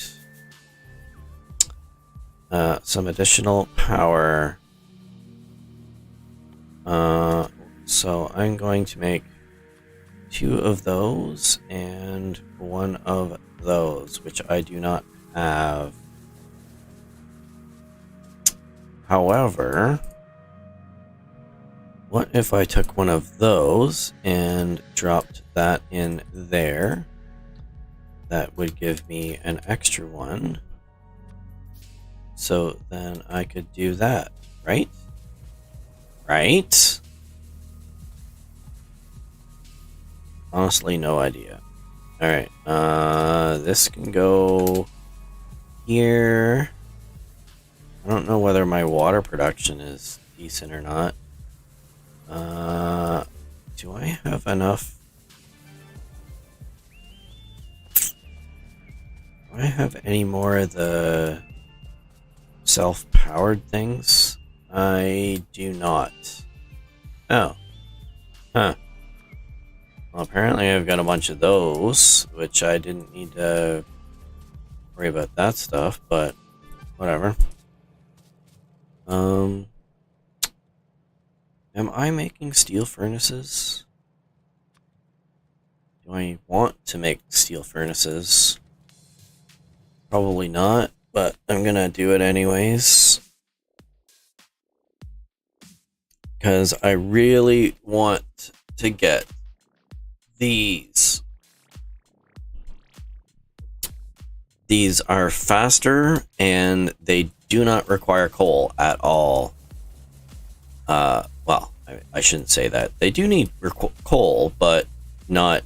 some additional power. So I'm going to make 2 of those and 1 of those, which I do not have. However, what if I took 1 of those and dropped that in there? That would give me an extra 1. So then I could do that, right? Right? Honestly, no idea. Alright, this can go here. I don't know whether my water production is decent or not. Do I have enough? Do I have any more of the self-powered things? I do not. Oh. Huh. Well, apparently I've got a bunch of those, which I didn't need to worry about that stuff, but whatever. Am I making steel furnaces? Do I want to make steel furnaces? Probably not, but I'm gonna do it anyways. Because I really want to get these. These are faster and they do not require coal at all. Well, I shouldn't say that. They do need coal, but not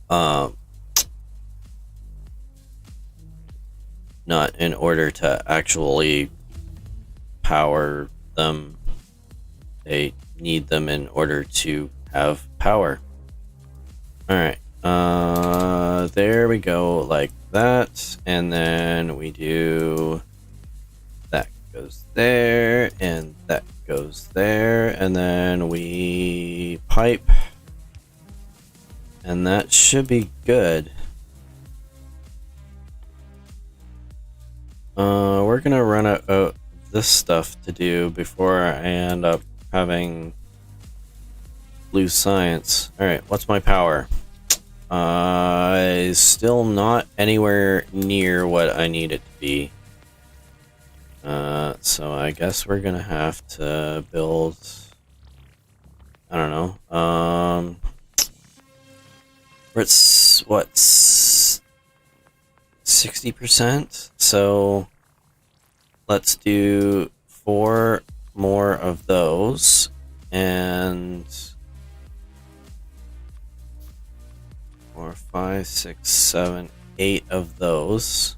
Um, not in order to actually power them. They need them in order to have power. Alright. There we go, like that. And then we do... that goes there, and that goes there. And then we pipe. And that should be good. We're gonna run out of this stuff to do before I end up having lose science. Alright, what's my power? Still not anywhere near what I need it to be. So I guess we're gonna have to build... I don't know. It's what, 60%? So let's do 4 more of those, and 4, 5, 6, 7, 8 of those.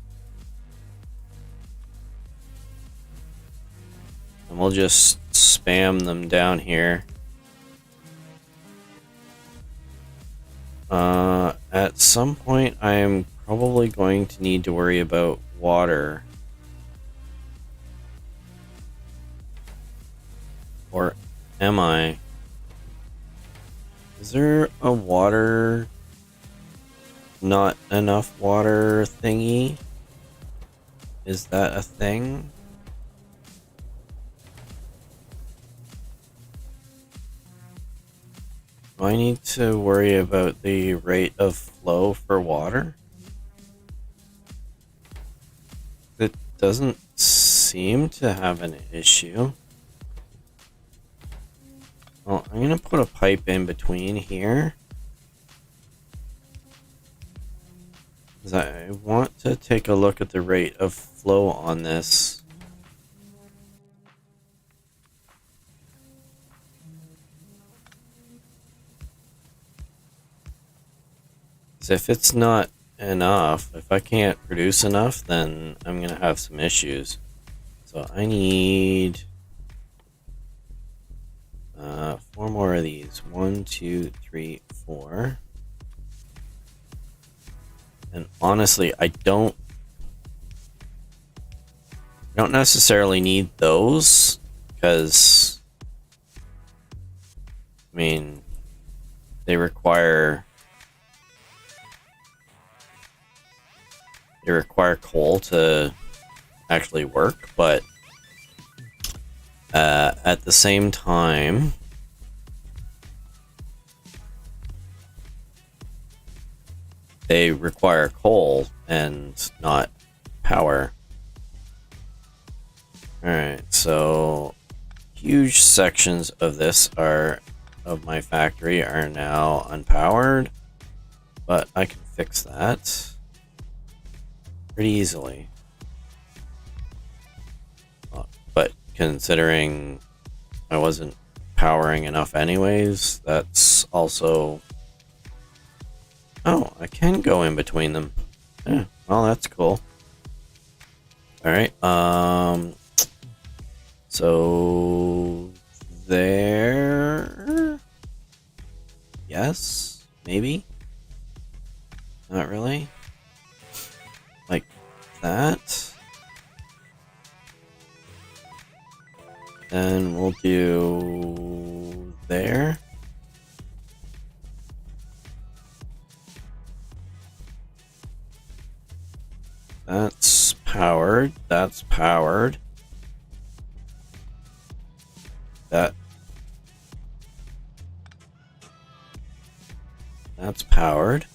And we'll just spam them down here. At some point, I am probably going to need to worry about water. Or am I? Is there a water... not enough water thingy? Is that a thing? Do I need to worry about the rate of flow for water? It doesn't seem to have an issue. Well, I'm gonna put a pipe in between here. Because I want to take a look at the rate of flow on this. If it's not enough, if I can't produce enough, then I'm gonna have some issues. So I need 4 more of these. 1, 2, 3, 4. And honestly, I don't necessarily need those, because I mean, they require coal to actually work, but at the same time, they require coal and not power. Alright, so huge sections of of my factory are now unpowered, but I can fix that pretty easily. But considering I wasn't powering enough anyways, that's also... oh, I can go in between them. Yeah, well, that's cool. Alright, so there... yes? Maybe? Not really? Like that? Then we'll do there. That's powered. That's powered. That's powered.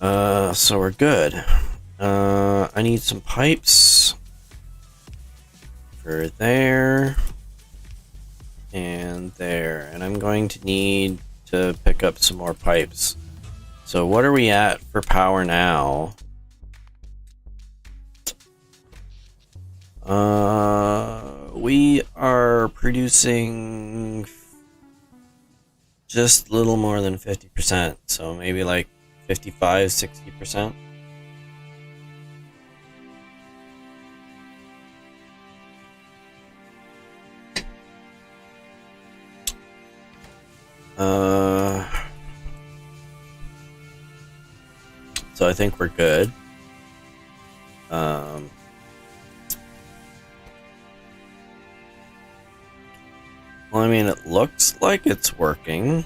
So we're good. I need some pipes for there and there, and I'm going to need to pick up some more pipes. So what are we at for power now? We are producing just a little more than 50%, so maybe like 55, 60%. So I think we're good. Well, I mean, it looks like it's working.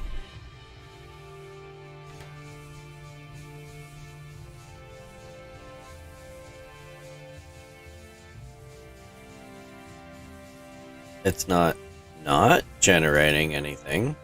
It's not generating anything.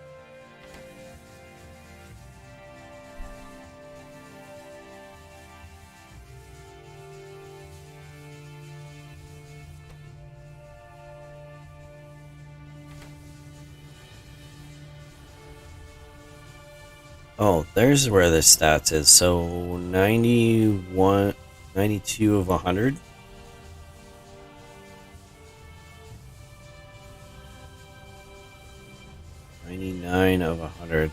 Oh, there's where the stats is. So 91, 92 of 100. $99 of 100.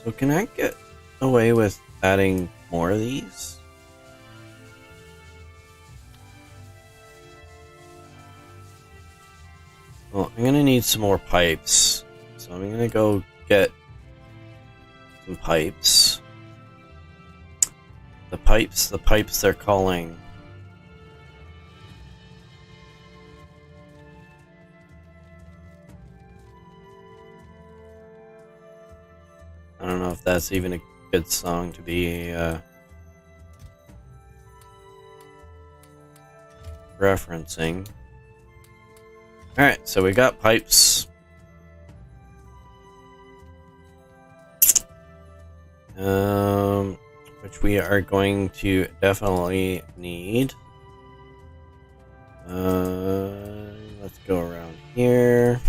So can I get away with adding more of these? Well, I'm gonna need some more pipes. So I'm gonna go get some pipes. The pipes they're calling. I don't know if that's even a good song to be referencing. Alright, so we got pipes. Which we are going to definitely need. Let's go around here.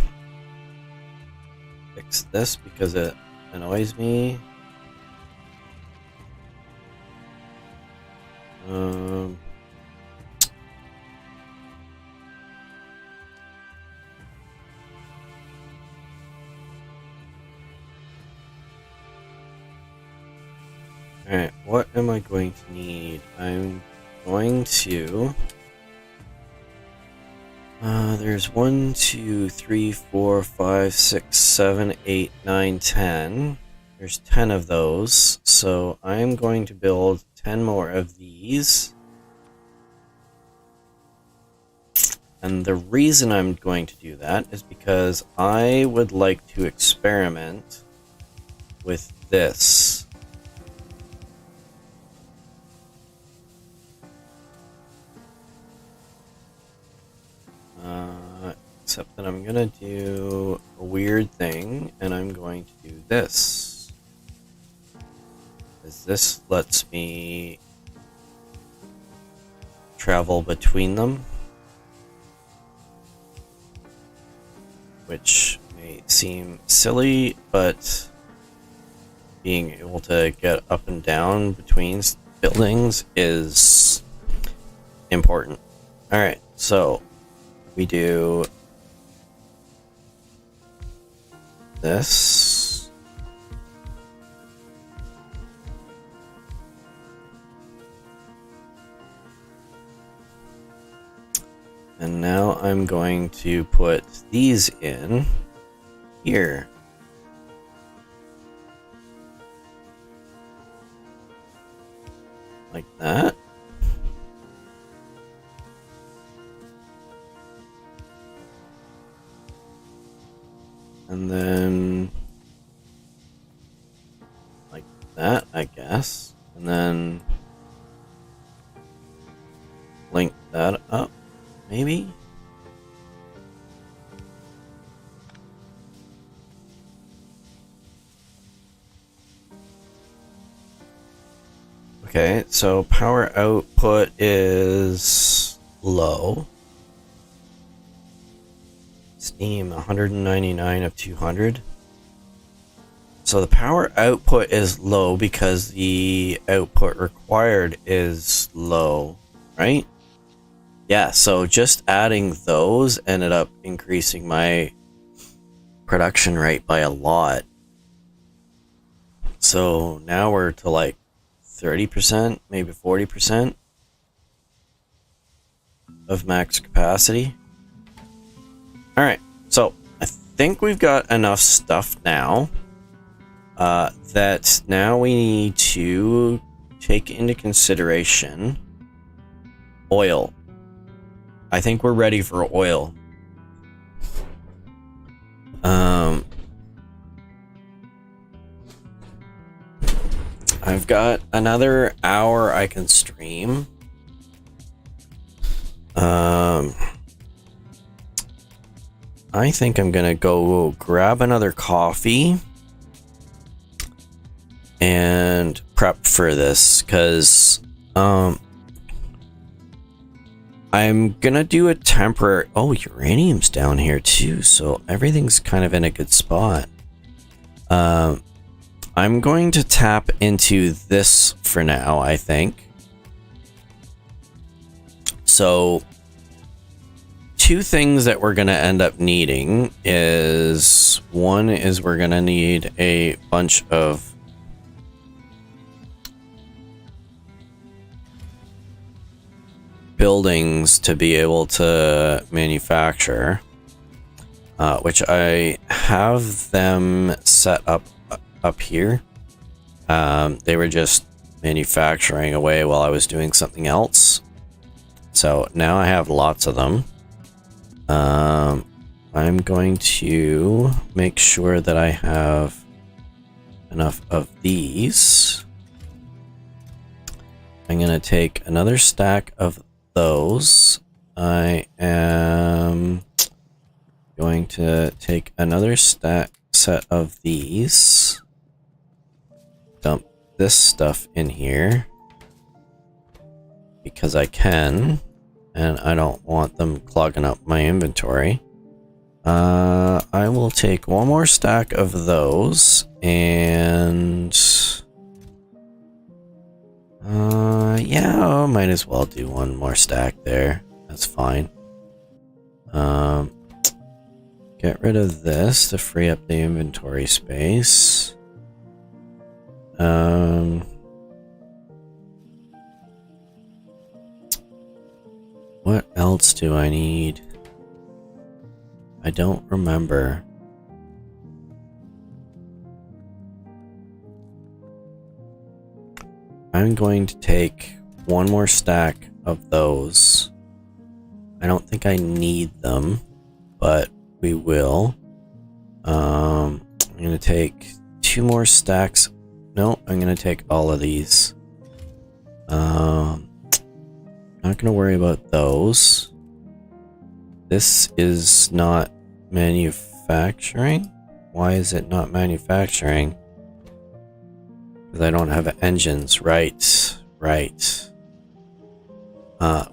Fix this because it annoys me. Alright, what am I going to need? I'm going to... there's 1, 2, 3, 4, 5, 6, 7, 8, 9, 10. There's 10 of those, so I'm going to build 10 more of these. And the reason I'm going to do that is because I would like to experiment with this. Except that I'm gonna do a weird thing, and I'm going to do this. Because this lets me travel between them. Which may seem silly, but being able to get up and down between buildings is important. Alright, so we do this. And now I'm going to put these in here. Like that. And then like that, I guess. And then link that up, maybe? Okay, so power output is low. Steam 199 of 200. So the power output is low because the output required is low, right? yeah, so just adding those ended up increasing my production rate by a lot. So now we're to like 30%, maybe 40% of max capacity. Alright, so I think we've got enough stuff now that now we need to take into consideration oil. I think we're ready for oil. I've got another hour I can stream. I think I'm gonna go grab another coffee and prep for this, because I'm gonna do a temporary... Oh, uranium's down here too, so everything's kind of in a good spot. I'm going to tap into this for now, I think. So, two things that we're going to end up needing is... One is we're going to need a bunch of buildings to be able to manufacture, which I have them set up here. They were just manufacturing away while I was doing something else. So now I have lots of them. I'm going to make sure that I have enough of these. I'm going to take another stack of those. I am going to take another set of these. Dump this stuff in here because I can, and I don't want them clogging up my inventory. I will take one more stack of those, and yeah, I might as well do one more stack there. That's fine. Get rid of this to free up the inventory space. What else do I need? I don't remember. I'm going to take one more stack of those. I don't think I need them, but we will. I'm going to take two more stacks. No, I'm going to take all of these. Not going to worry about those. This is not manufacturing. Why is it not manufacturing? Because I don't have engines. Right.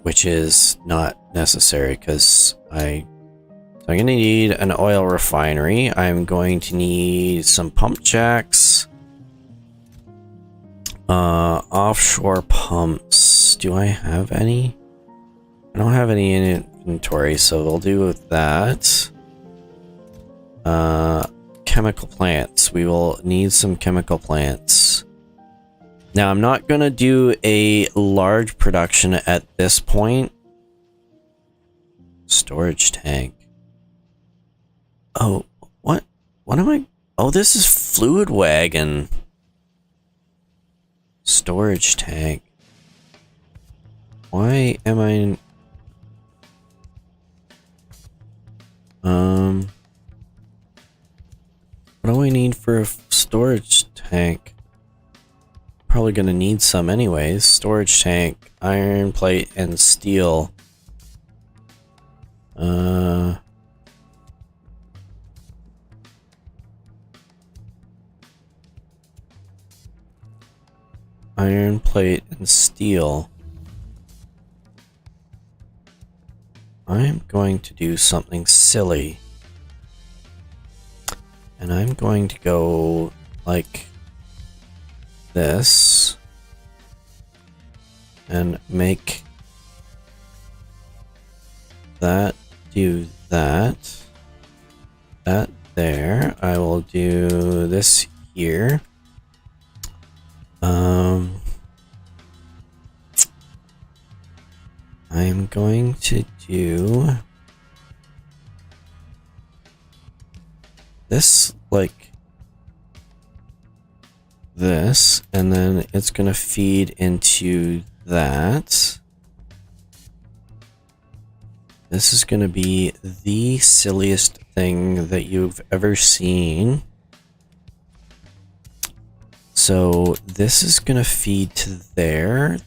Which is not necessary because I'm going to need an oil refinery. I'm going to need some pump jacks. Offshore pumps. Do I have any? I don't have any in inventory, so we'll do with that. Chemical plants. We will need some chemical plants. Now, I'm not going to do a large production at this point. Storage tank. Oh, what? What am I? Oh, this is fluid wagon. Storage tank. Why am I... What do I need for a storage tank? Probably gonna need some anyways. Storage tank, iron plate, and steel. Iron plate and steel. I'm going to do something silly. And I'm going to go like this and make that, do that, that there. I will do this here. I'm going to do this like this, and then it's gonna feed into that. This is gonna be the silliest thing that you've ever seen. So this is gonna feed to there.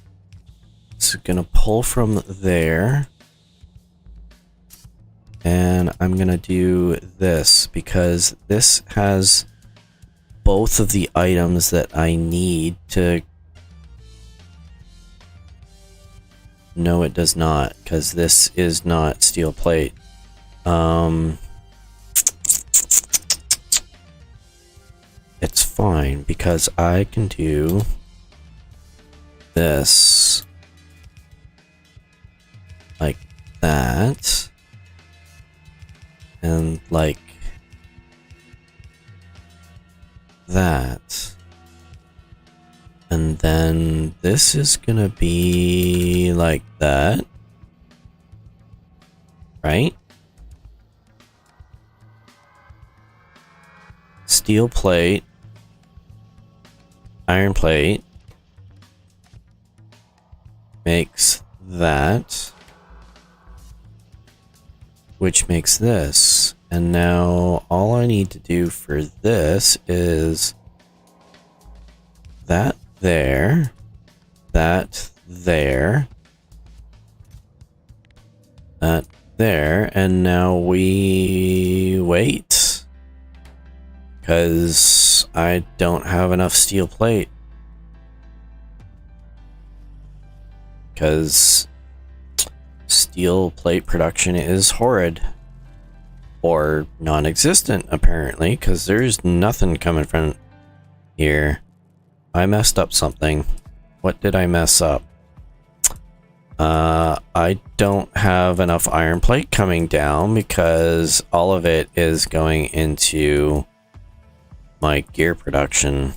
It's gonna pull from there. And I'm gonna do this because this has both of the items that I need to... No, it does not, because this is not steel plate. It's fine because I can do this like that, and like that, and then this is gonna be like that, right? Steel plate, iron plate makes that, which makes this. And now all I need to do for this is that there, that there, that there, and now we wait because I don't have enough steel plate. Because steel plate production is horrid. Or non-existent, apparently, because there's nothing coming from here. I messed up something. What did I mess up? I don't have enough iron plate coming down because all of it is going into my gear production,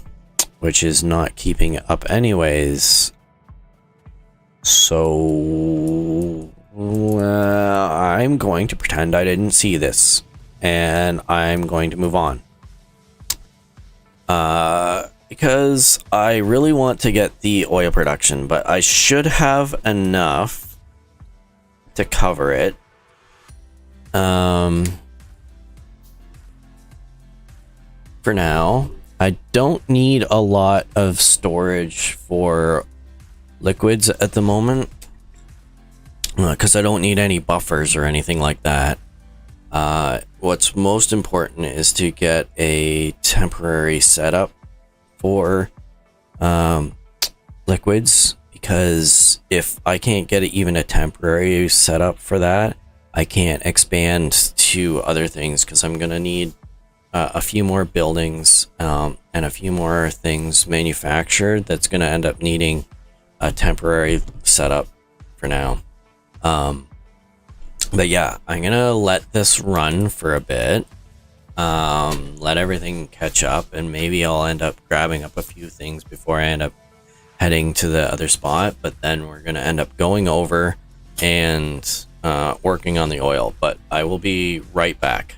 which is not keeping up anyways. So I'm going to pretend I didn't see this, and I'm going to move on. Because I really want to get the oil production, but I should have enough to cover it. For now, I don't need a lot of storage for liquids at the moment, because I don't need any buffers or anything like that. What's most important is to get a temporary setup for liquids, because if I can't get even a temporary setup for that, I can't expand to other things, because I'm gonna need a few more buildings and a few more things manufactured. That's gonna end up needing a temporary setup for now. But yeah, I'm gonna let this run for a bit, let everything catch up, and maybe I'll end up grabbing up a few things before I end up heading to the other spot. But then we're gonna end up going over and working on the oil. But I will be right back.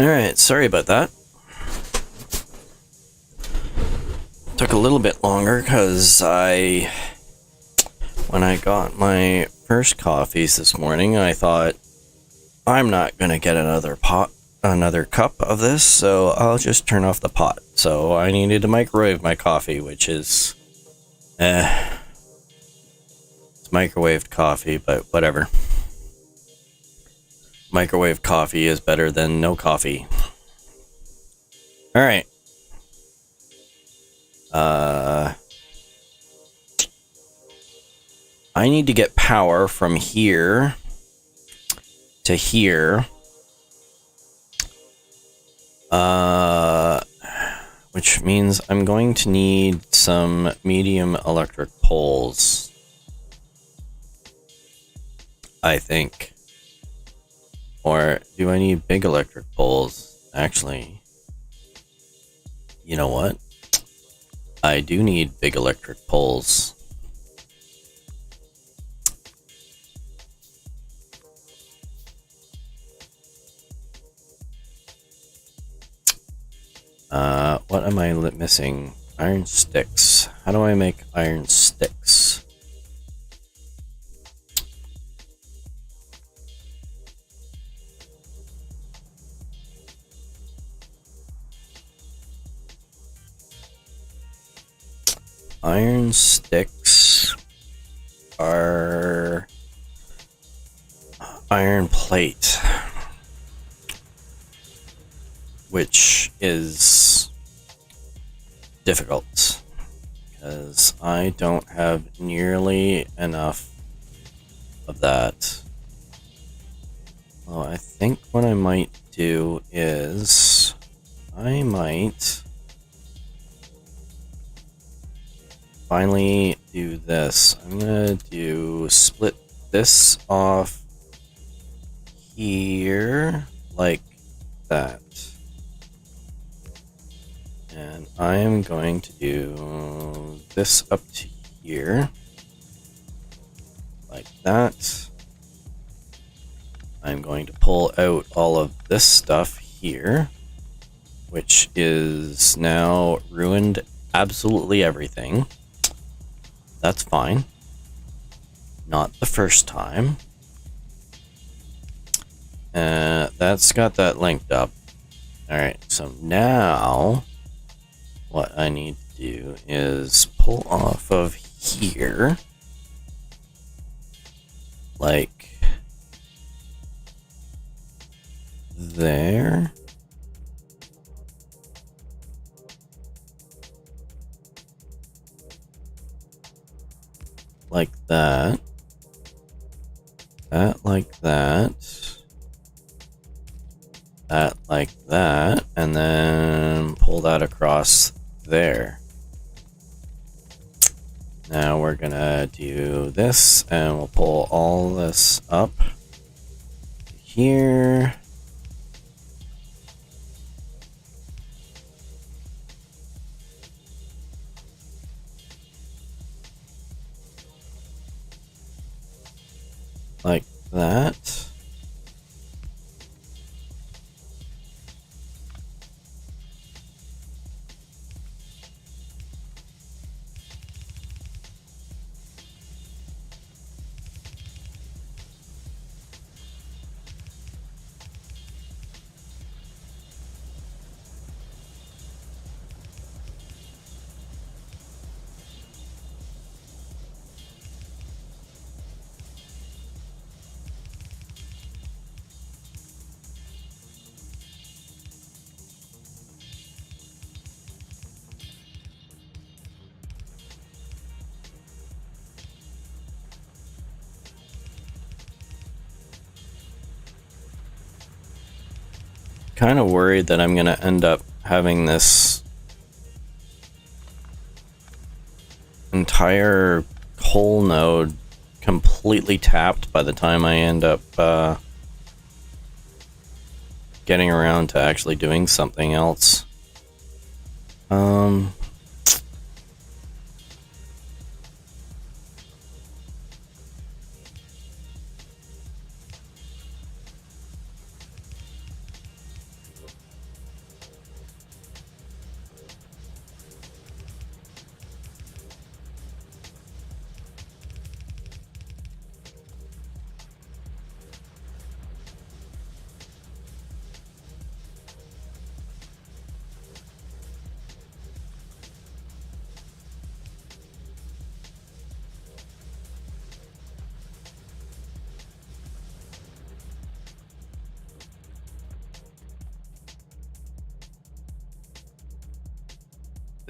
Alright, sorry about that. Took a little bit longer because when I got my first coffees this morning, I thought, I'm not gonna get another cup of this, so I'll just turn off the pot. So I needed to microwave my coffee, which is, it's microwaved coffee, but whatever. Microwave coffee is better than no coffee. Alright. I need to get power from here to here. Which means I'm going to need some medium electric poles, I think. Or do I need big electric poles? Actually, you know what? I do need big electric poles. What am I missing? Iron sticks. How do I make iron sticks? Iron sticks are iron plate, which is difficult because I don't have nearly enough of that. Well, I think what I might do is I might finally do this. I'm gonna split this off here like that. And I am going to do this up to here like that. I'm going to pull out all of this stuff here, which is now ruined absolutely everything. That's fine. Not the first time. That's got that linked up. Alright, so now what I need to do is pull off of here, like there. Like that. That like that. That like that. And then pull that across there. Now we're gonna do this and we'll pull all this up here. Like that. Kind of worried that I'm gonna end up having this entire coal node completely tapped by the time I end up getting around to actually doing something else.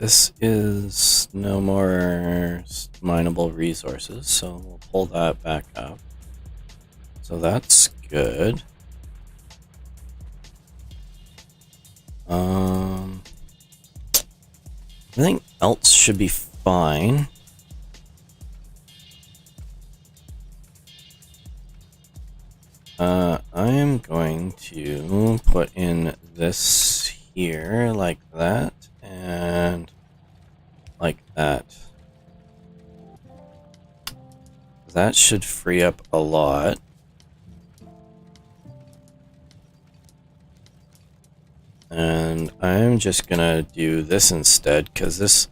this is no more mineable resources, so we'll pull that back up. So that's good. Everything else should be fine. I am going to put in this here like that and like that. That should free up a lot. And I'm just gonna do this instead, because this,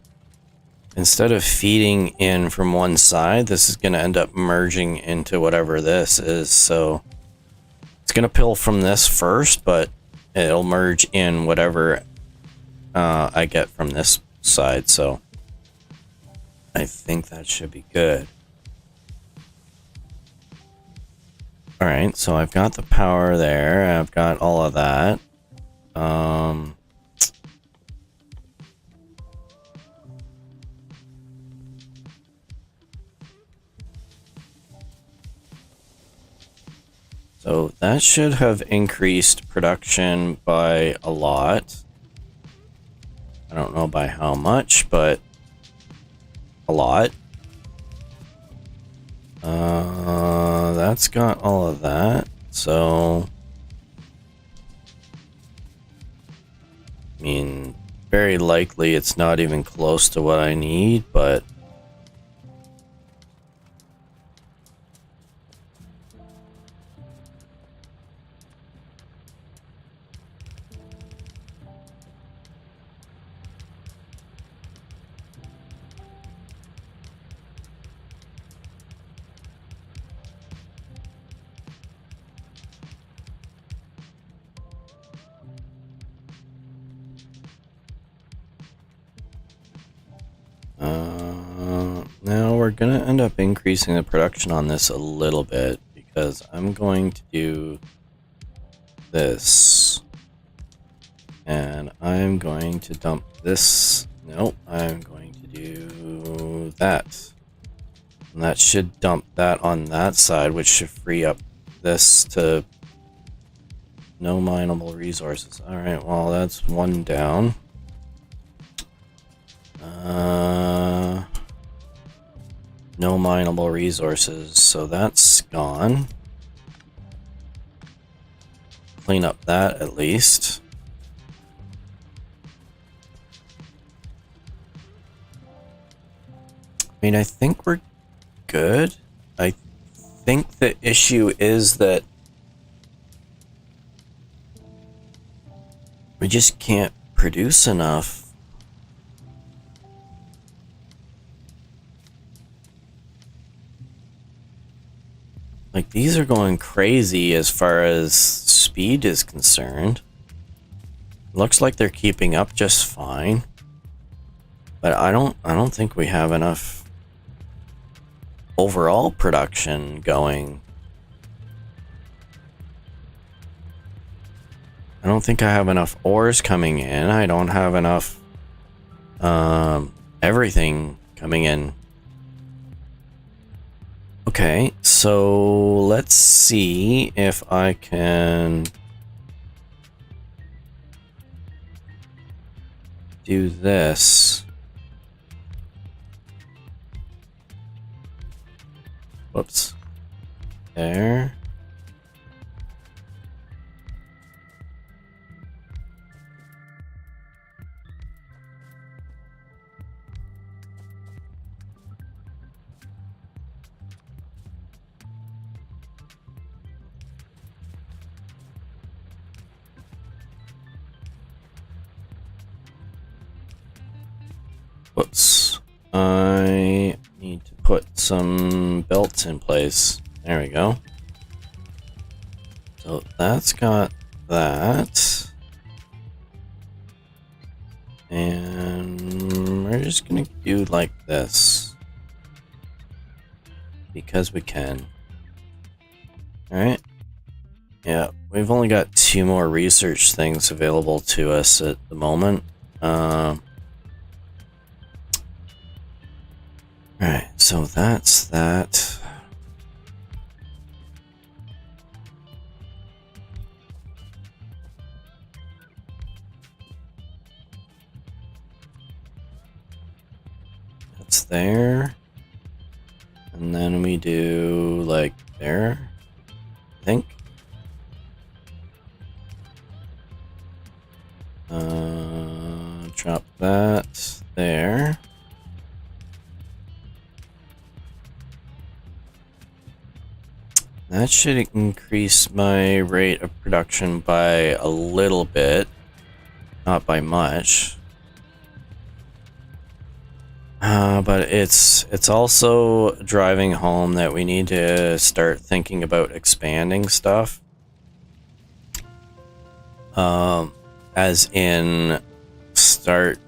instead of feeding in from one side, this is gonna end up merging into whatever this is. So it's gonna pull from this first, but it'll merge in whatever I get from this side. So I think that should be good. All right, so I've got the power there. I've got all of that. So that should have increased production by a lot. I don't know by how much, but a lot. That's got all of that. So, I mean, very likely it's not even close to what I need, but now we're gonna end up increasing the production on this a little bit, because I'm going to do this, and I'm going to dump this. Nope, I'm going to do that, and that should dump that on that side, which should free up this to no mineable resources. All right, well, that's one down. No mineable resources, so that's gone. Clean up that at least. I mean, I think we're good. I think the issue is that we just can't produce enough. Like, these are going crazy as far as speed is concerned. Looks like they're keeping up just fine. But I don't think we have enough overall production going. I don't think I have enough ores coming in. I don't have enough everything coming in. Okay, so let's see if I can do this. Whoops. There. Whoops. I need to put some belts in place. There we go. So that's got that. And we're just gonna do like this, because we can. Alright. Yeah, we've only got 2 more research things available to us at the moment. Alright, so that's that. That's there. And then we do like there, I think. Drop that there. That should increase my rate of production by a little bit, not by much. But it's also driving home that we need to start thinking about expanding stuff. As in start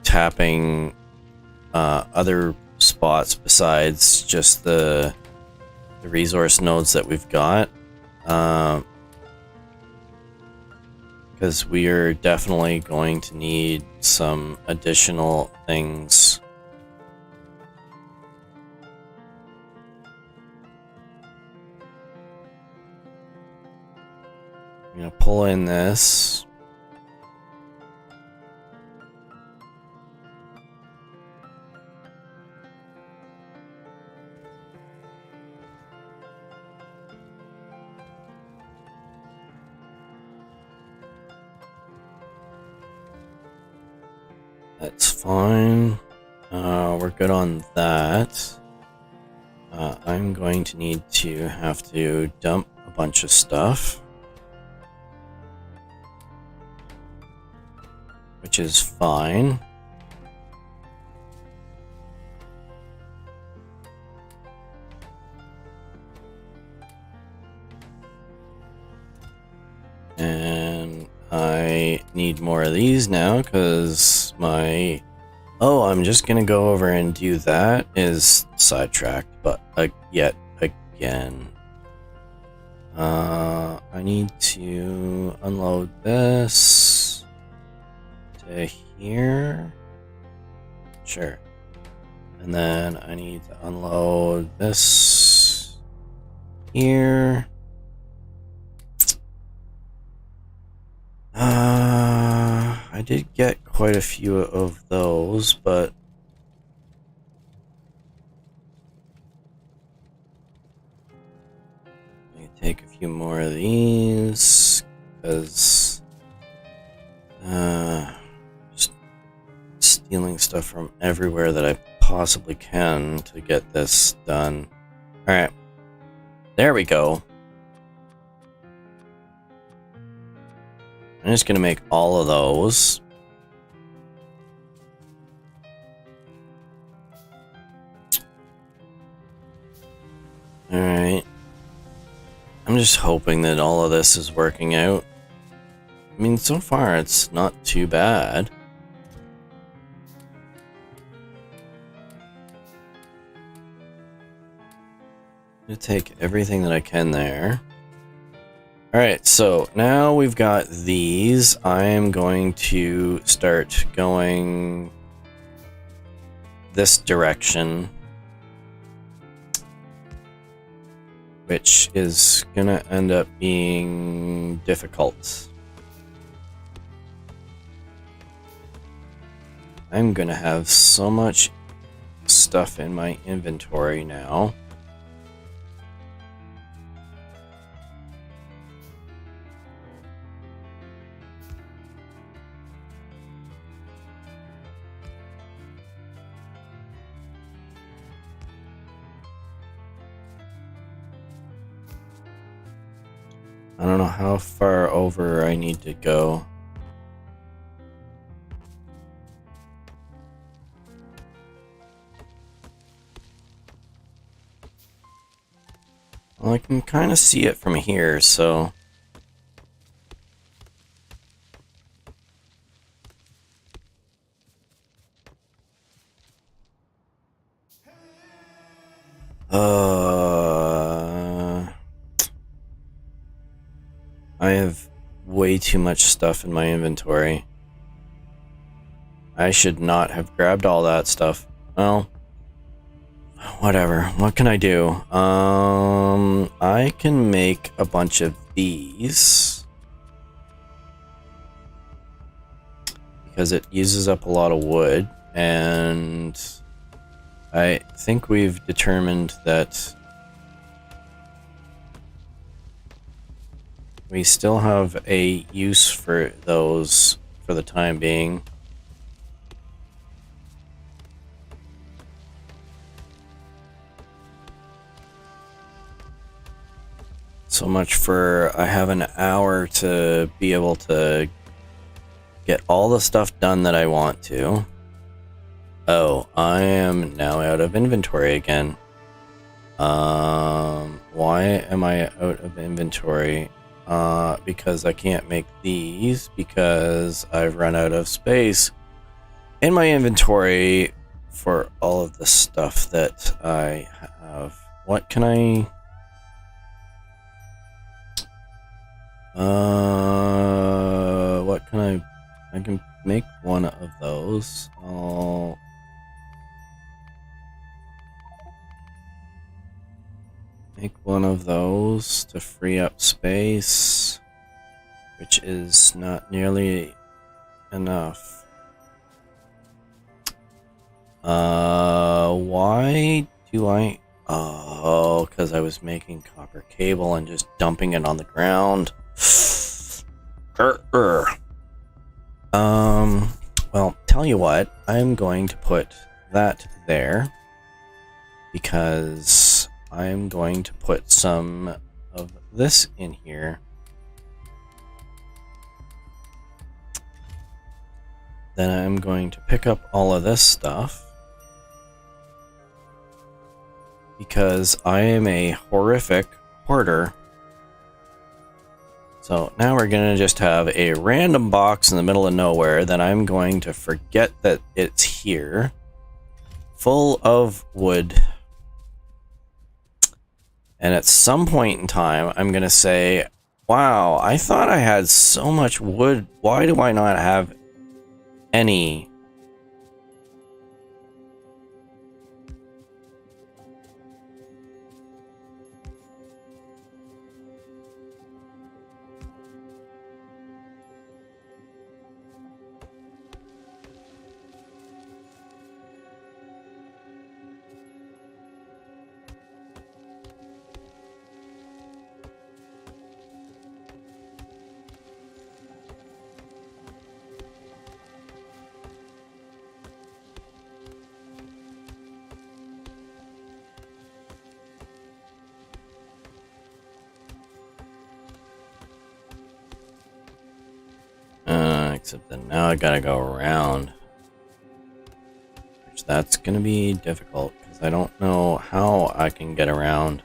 tapping other spots besides just the resource nodes that we've got. Because we are definitely going to need some additional things. I'm gonna pull in this. That's fine. We're good on that. I'm going to need to have to dump a bunch of stuff, which is fine. And I need more of these now because my... Oh, I'm just gonna go over and do that is sidetracked, but yet again. I need to unload this to here. Sure. And then I need to unload this here. I did get quite a few of those, but let me take a few more of these because just stealing stuff from everywhere that I possibly can to get this done. All right, there we go. I'm just gonna make all of those. Alright. I'm just hoping that all of this is working out. I mean, so far it's not too bad. I'm gonna take everything that I can there. Alright, so now we've got these. I am going to start going this direction, which is gonna end up being difficult. I'm gonna have so much stuff in my inventory now. I don't know how far over I need to go. Well, I can kind of see it from here, so... I have way too much stuff in my inventory. I should not have grabbed all that stuff. Well, Whatever. What can I do? I can make a bunch of these because it uses up a lot of wood, and I think we've determined that we still have a use for those for the time being. So much for I have an hour to be able to get all the stuff done that I want to. Oh, I am now out of inventory again. Why am I out of inventory? Because I can't make these because I've run out of space in my inventory for all of the stuff that I have. What can I... what can I can make one of those. I'll make one of those to free up space, which is not nearly enough. Why do I... Oh, because I was making copper cable and just dumping it on the ground. Well, tell you what, I'm going to put that there because I'm going to put some of this in here. Then I'm going to pick up all of this stuff because I am a horrific hoarder. So now we're going to just have a random box in the middle of nowhere that I'm going to forget that it's here, full of wood. And at some point in time, I'm going to say, wow, I thought I had so much wood. Why do I not have any? Except that now I gotta go around. Which that's gonna be difficult, because I don't know how I can get around.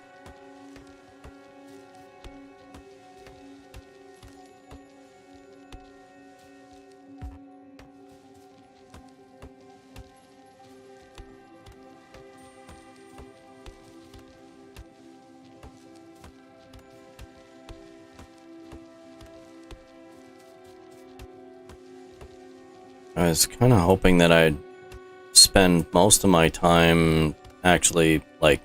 I was kind of hoping that I'd spend most of my time actually, like,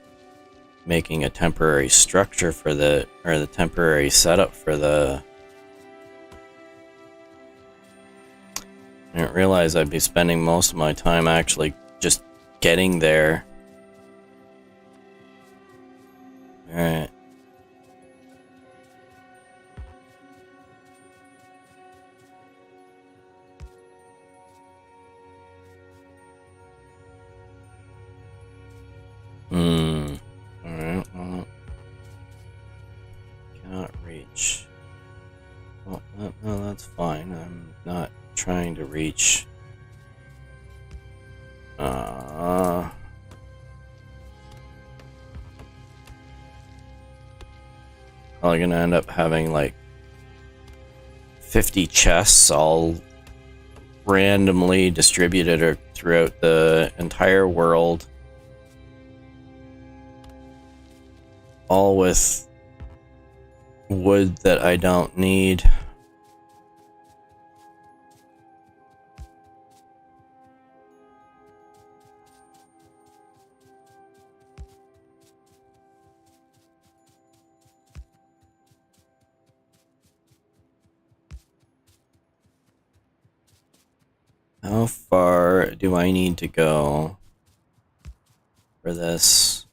making a temporary structure for the, or the temporary setup for the... I didn't realize I'd be spending most of my time actually just getting there. Alright. Alright, well... Cannot reach. Well, no, that's fine. I'm not trying to reach... Probably gonna end up having, like, 50 chests all randomly distributed throughout the entire world. All with wood that I don't need. far do I need to go for this?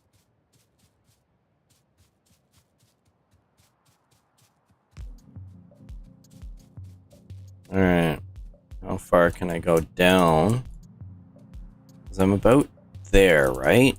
Alright. How far can I go down? Because I'm about there, right?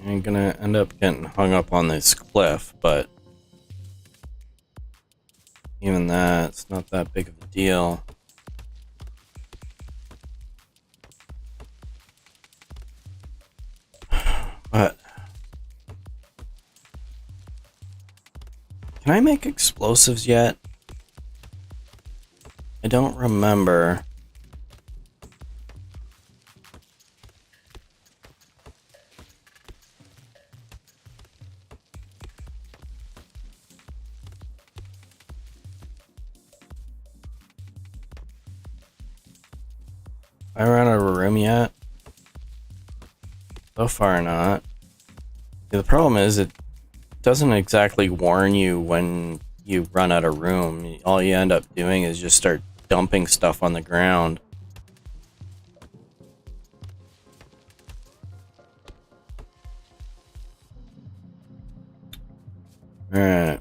I'm gonna end up getting hung up on this cliff, but even that, it's not that big of a deal. But can I make explosives yet? I don't remember. I ran out of room yet? So far not. The problem is it doesn't exactly warn you when you run out of room. All you end up doing is just start dumping stuff on the ground. Alright.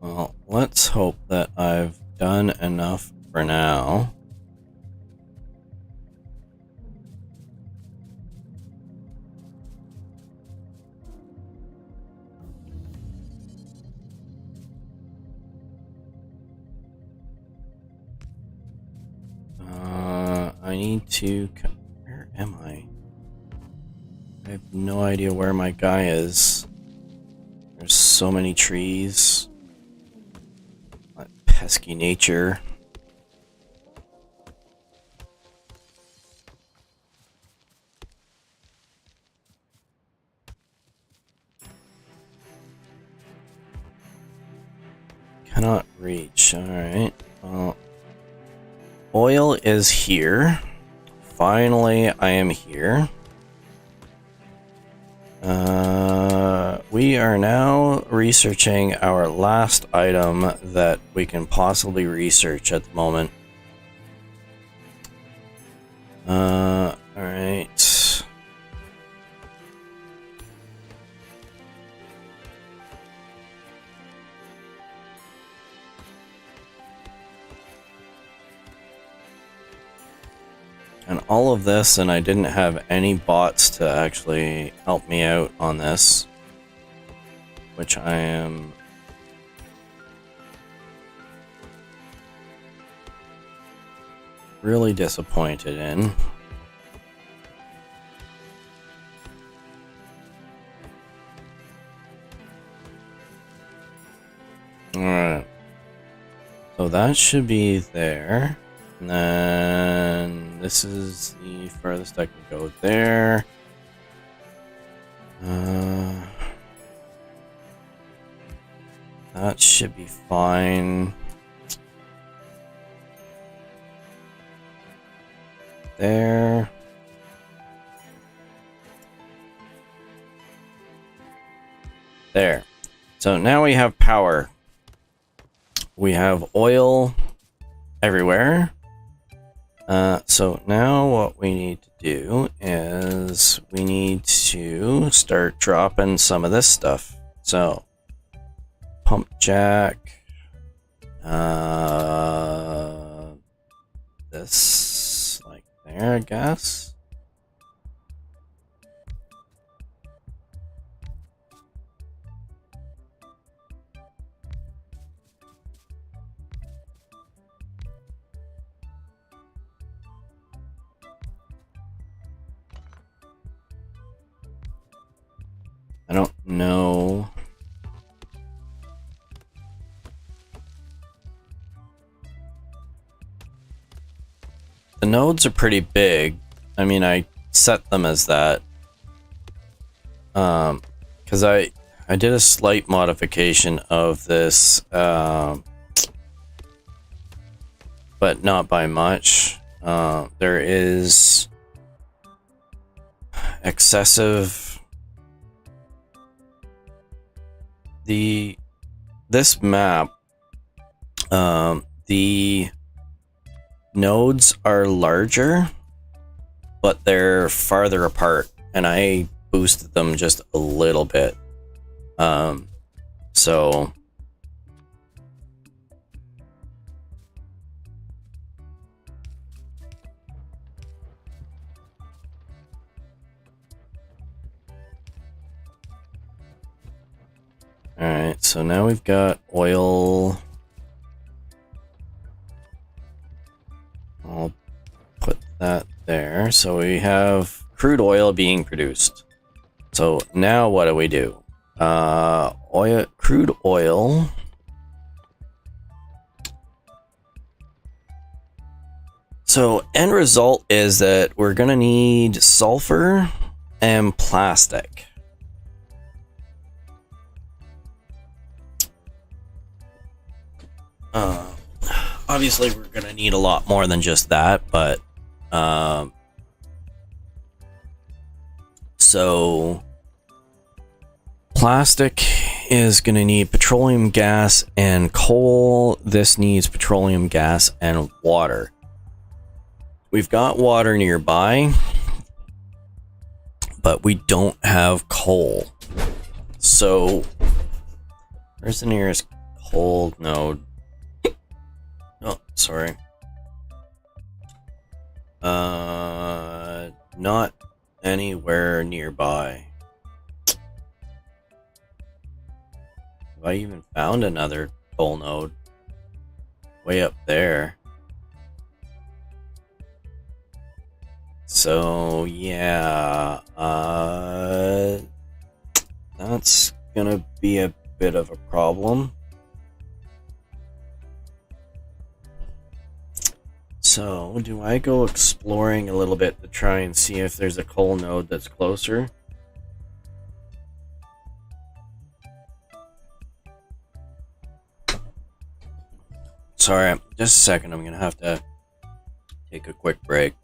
Well, let's hope that I've done enough for now. I need to... Where am I? I have no idea where my guy is. There's so many trees. That pesky nature. Cannot reach. Alright. Well, oil is here. Finally, I am here. We are now researching our last item that we can possibly research at the moment. Alright. And all of this, and I didn't have any bots to actually help me out on this, which I am really disappointed in. Alright. So that should be there. And then this is the furthest I can go there. That should be fine. There. There. So now we have power. We have oil everywhere. So now what we need to do is we need to start dropping some of this stuff. So pump jack, this like there, I guess. I don't know the nodes are pretty big. I mean, I set them as that. Because I did a slight modification of this, but not by much. There is excessive... This map, the nodes are larger, but they're farther apart, and I boosted them just a little bit. So alright, so now we've got oil. I'll put that there. So we have crude oil being produced. So now what do? Crude oil. So end result is that we're gonna need sulfur and plastic. Obviously we're gonna need a lot more than just that, but so plastic is gonna need petroleum gas and coal. This needs petroleum gas and water. We've got water nearby, but we don't have coal. So where's the nearest coal node? Oh, sorry. Not anywhere nearby. Have I even found another coal node? Way up there. So, yeah, that's gonna be a bit of a problem. So, do I go exploring a little bit to try and see if there's a coal node that's closer? Sorry, just a second, I'm gonna have to take a quick break.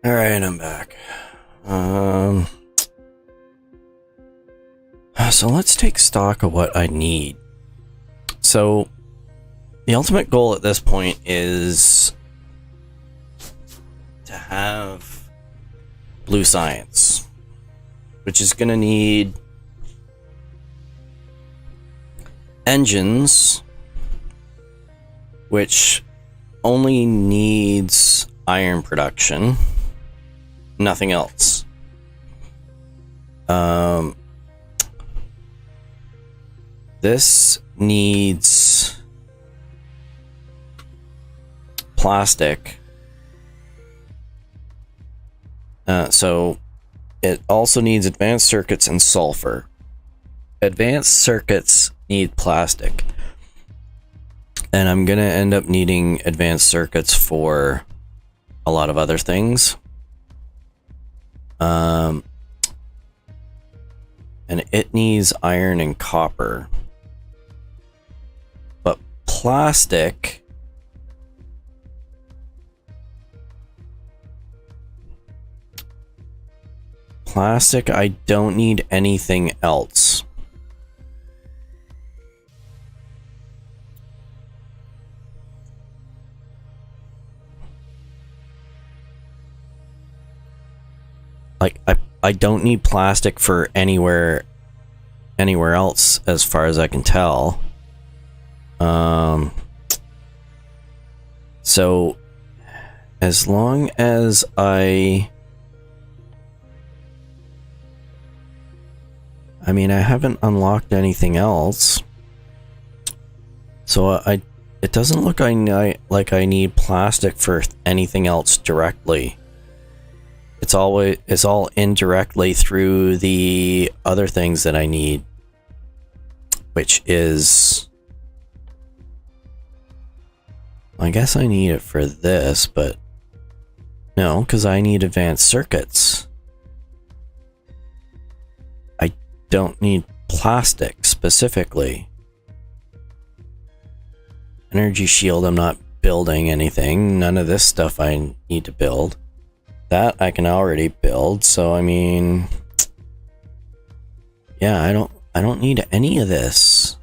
Alright, I'm back. So let's take stock of what I need. So, the ultimate goal at this point is to have blue science, which is going to need engines, which only needs iron production, nothing else. This needs plastic. So it also needs advanced circuits and sulfur. Advanced circuits need plastic. And I'm going to end up needing advanced circuits for a lot of other things. And it needs iron and copper. But plastic... Plastic, I don't need anything else. Like, I don't need plastic for anywhere else as far as I can tell. So as long as I mean, I haven't unlocked anything else. So it doesn't look like I need plastic for anything else directly. It's all indirectly through the other things that I need, which is, I guess I need it for this, but no, because I need advanced circuits. I don't need plastic specifically. Energy shield, I'm not building anything. None of this stuff I need to build. That I can already build, so I mean, yeah, I don't need any of this.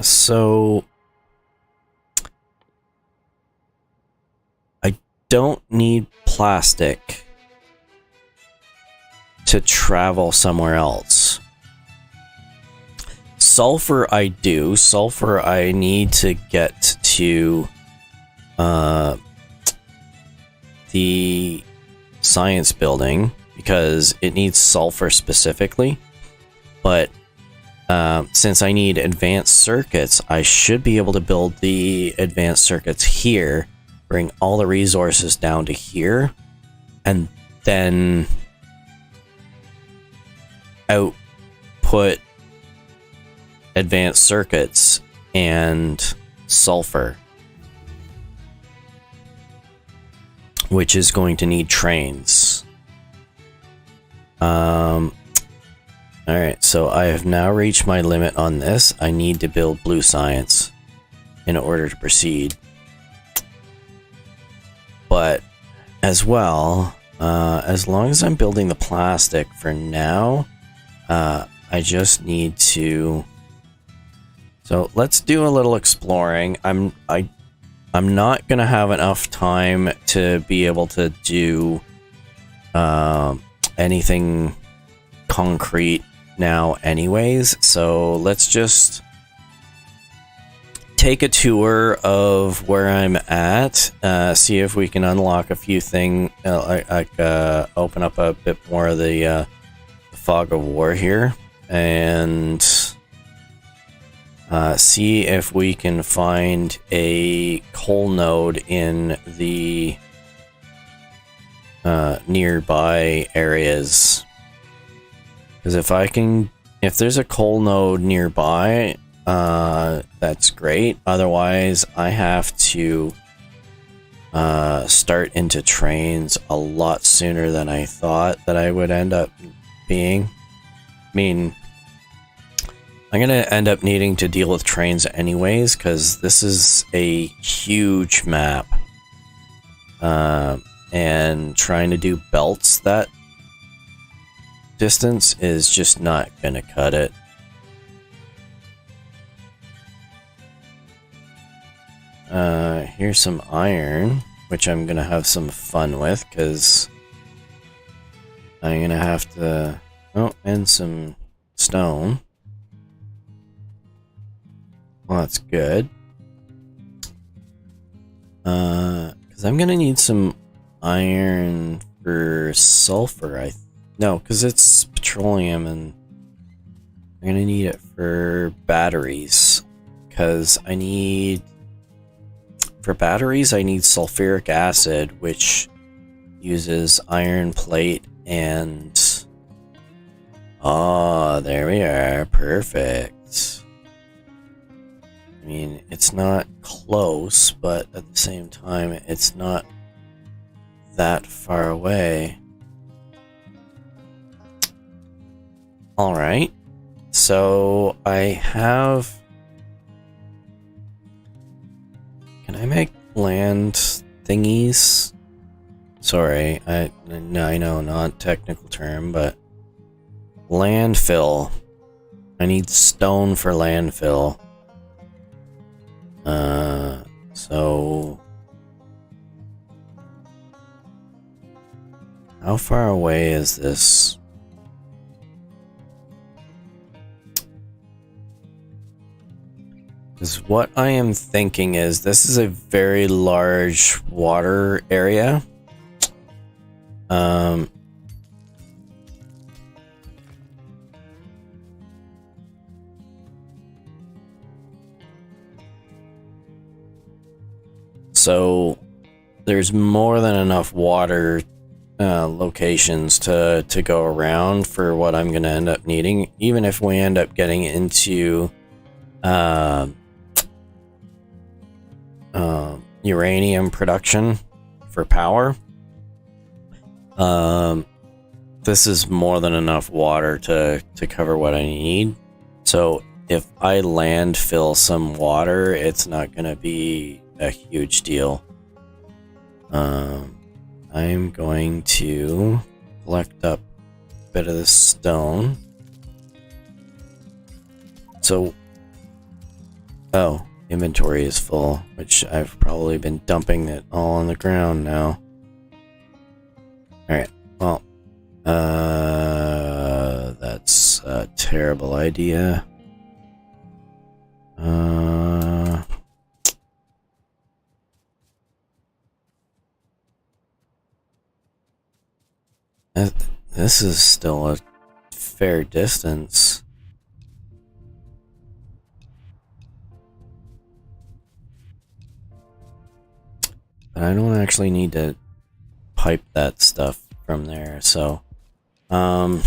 So I don't need plastic to travel somewhere else. Sulfur I do. Sulfur I need to get to the science building because it needs sulfur specifically. But since I need advanced circuits, I should be able to build the advanced circuits here, bring all the resources down to here, and then output advanced circuits and sulfur, which is going to need trains. Alright, so I have now reached my limit on this. I need to build blue science in order to proceed. But as well, as long as I'm building the plastic for now, I just need to... So let's do a little exploring. I'm not gonna have enough time to be able to do anything concrete now anyways, so let's just take a tour of where I'm at, see if we can unlock a few things, open up a bit more of the fog of war here, and see if we can find a coal node in the nearby areas. Because if there's a coal node nearby, that's great. Otherwise, I have to start into trains a lot sooner than I thought that I would end up being. I mean, I'm going to end up needing to deal with trains anyways, because this is a huge map. and trying to do belts that distance is just not gonna cut it. Here's some iron, which I'm gonna have some fun with, because I'm gonna have to... Oh, and some stone. Well, that's good. Because I'm gonna need some iron for sulfur, No, because it's petroleum, and I'm gonna need it for batteries. Because I need... For batteries, I need sulfuric acid, which uses iron plate and... Oh, there we are. Perfect. I mean, it's not close, but at the same time, it's not that far away. Alright. So, I have... Can I make land thingies? Sorry, I know, not technical term, but landfill. I need stone for landfill. So how far away is this? Because what I am thinking is this is a very large water area. So there's more than enough water locations to go around for what I'm going to end up needing, even if we end up getting into uranium production for power. This is more than enough water to cover what I need. So if I landfill some water, it's not going to be a huge deal. I'm going to collect up a bit of this stone. So, oh, inventory is full, which I've probably been dumping it all on the ground now. Alright, well, that's a terrible idea. This is still a fair distance. But I don't actually need to pipe that stuff from there, so I'm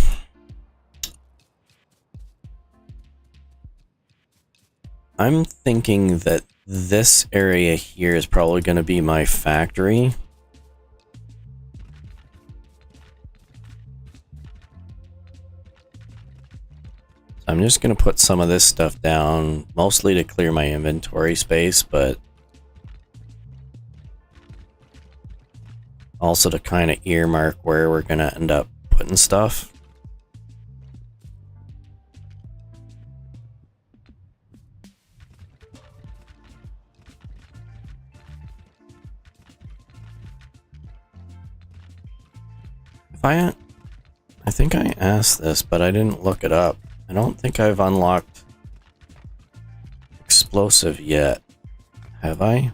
thinking that this area here is probably going to be my factory. I'm just going to put some of this stuff down, mostly to clear my inventory space, but also to kind of earmark where we're going to end up putting stuff. I think I asked this, but I didn't look it up. I don't think I've unlocked explosive yet. Have I?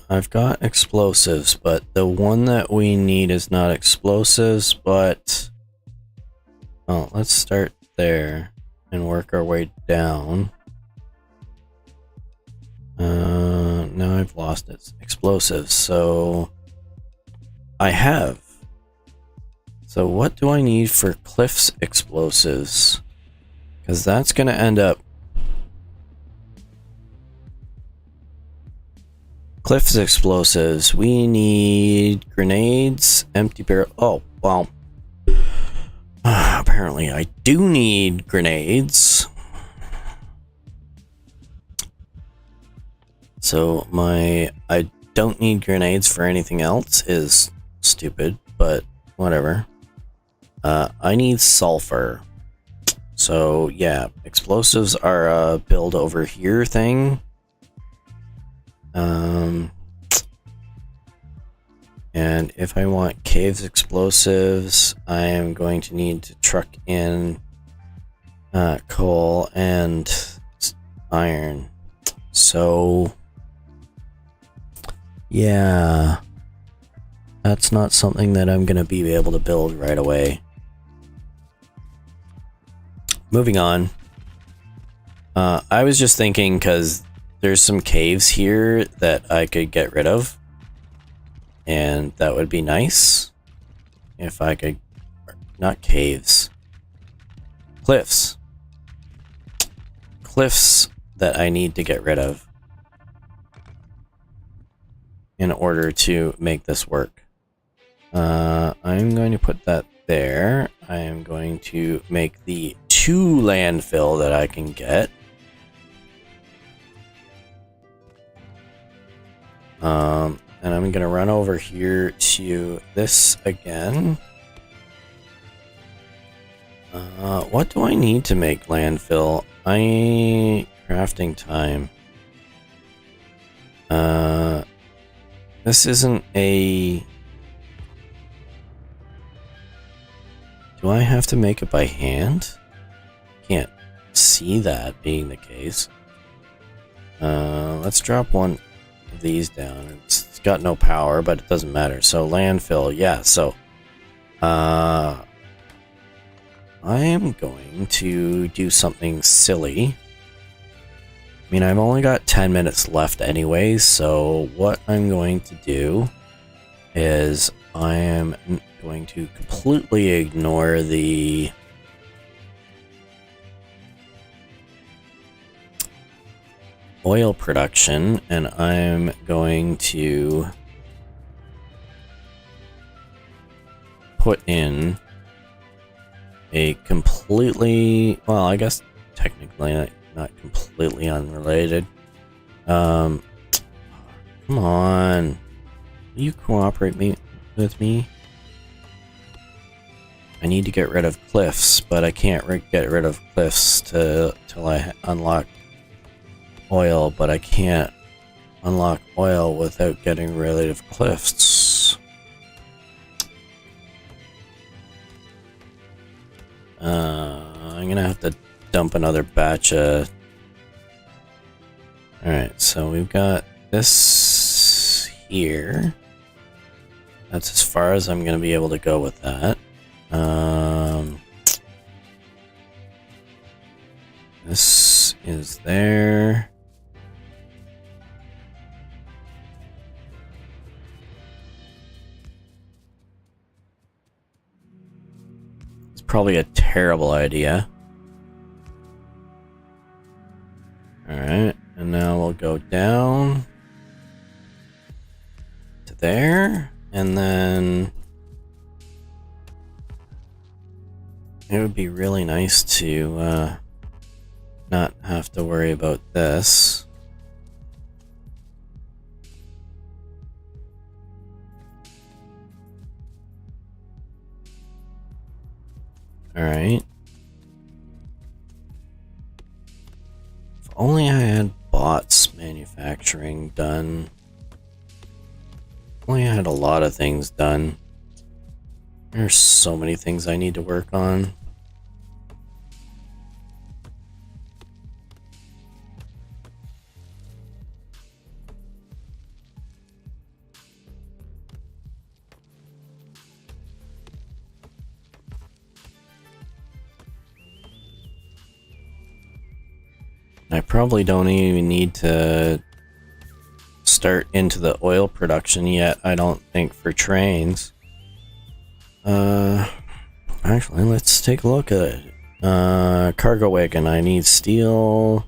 I've got explosives, but the one that we need is not explosives, but... Oh, let's start there and work our way down. Now I've lost it. Explosives, so... I have. So what do I need for Cliff's explosives? Because that's going to end up... Cliff's explosives. We need grenades, empty barrel... Oh, well... apparently I do need grenades. So I don't need grenades for anything else is stupid, but whatever. I need sulfur. So yeah, explosives are a build over here thing. And if I want caves explosives, I am going to need to truck in coal and iron. So yeah, that's not something that I'm gonna be able to build right away. Moving on. I was just thinking, because there's some caves here that I could get rid of. And that would be nice. If I could... Not caves. Cliffs. Cliffs that I need to get rid of. In order to make this work. I'm going to put that there. I am going to make the 2 landfill that I can get. And I'm gonna run over here to this again. What do I need to make landfill? Crafting time. This isn't a... Do I have to make it by hand? Can't see that being the case. Let's drop one of these down. It's got no power, but it doesn't matter. So landfill, yeah. So I am going to do something silly. I mean, I've only got 10 minutes left anyway, so what I'm going to do is I am going to completely ignore the oil production, and I'm going to put in a completely, well, I guess technically not completely unrelated. Come on, will you cooperate with me? I need to get rid of cliffs, but I can't get rid of cliffs till I unlock oil, but I can't unlock oil without getting rid of cliffs. I'm gonna have to dump another batch of... Alright, so we've got this here. That's as far as I'm gonna be able to go with that. This is there. It's probably a terrible idea. Alright, and now we'll go down to there, and then it would be really nice to not have to worry about this. Alright. If only I had bots manufacturing done. If only I had a lot of things done. There's so many things I need to work on. I probably don't even need to start into the oil production yet, I don't think, for trains. Actually, let's take a look at it. Cargo wagon, I need steel.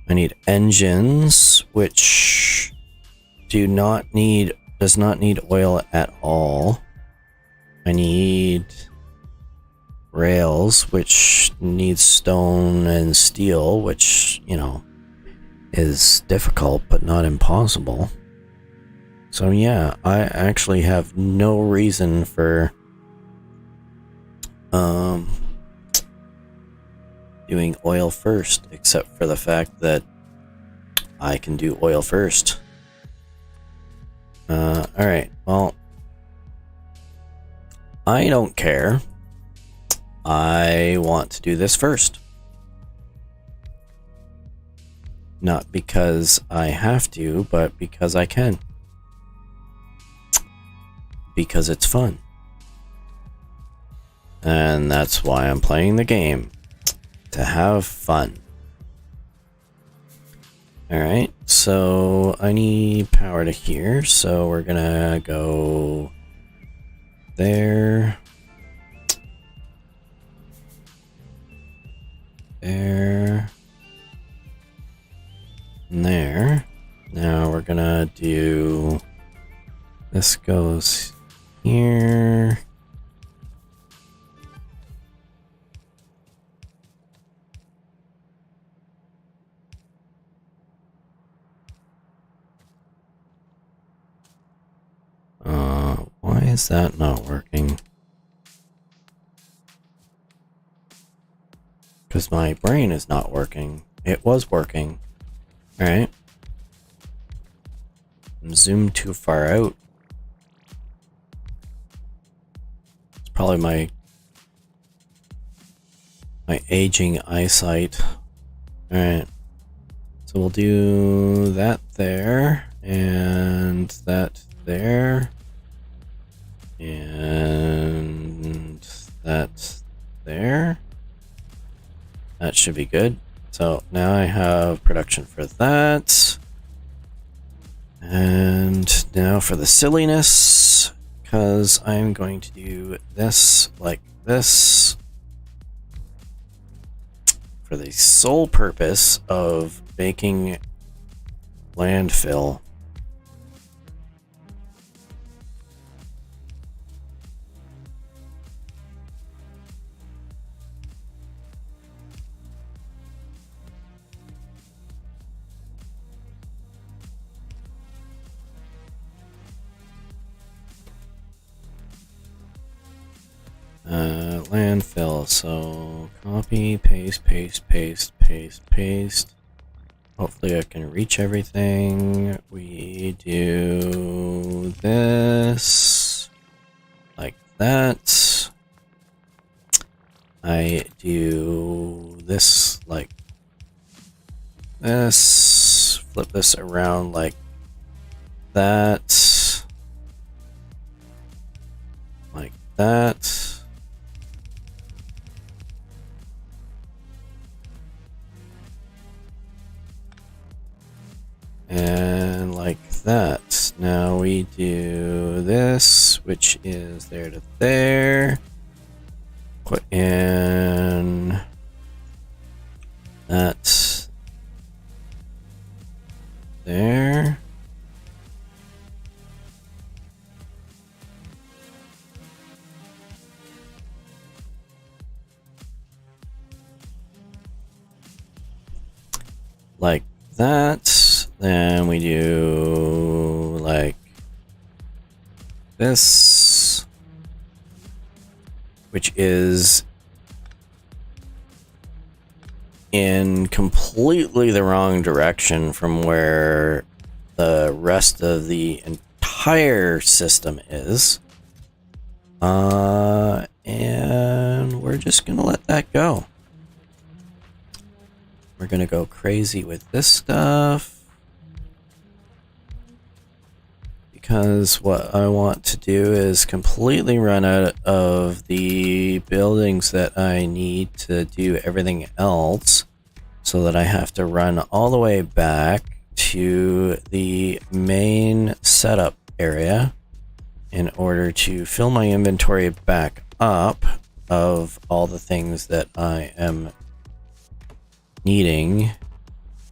I need engines, which does not need oil at all. I need rails, which needs stone and steel, which, you know, is difficult but not impossible. So yeah, I actually have no reason for doing oil first, except for the fact that I can do oil first. Alright, well, I don't care. I want to do this first. Not because I have to, but because I can. Because it's fun. And that's why I'm playing the game. To have fun. Alright, so I need power to here, so we're gonna go there. There. And there. Now we're gonna do... This goes here. Why is that not working? Because my brain is not working. It was working. Alright. I'm zoomed too far out. It's probably my aging eyesight. Alright. So we'll do that there, and that there, and that there. That should be good. So now I have production for that. And now for the silliness, because I'm going to do this like this for the sole purpose of making landfill. Landfill, so copy, paste, paste, paste, paste, paste. Hopefully I can reach everything. We do this like that. I do this like this. Flip this around like that. Like that. And like that. Now we do this, which is there to there. Put in that there. Like that. Then we do like this, which is in completely the wrong direction from where the rest of the entire system is. And we're just gonna let that go. We're gonna go crazy with this stuff. Because what I want to do is completely run out of the buildings that I need to do everything else, so that I have to run all the way back to the main setup area in order to fill my inventory back up of all the things that I am needing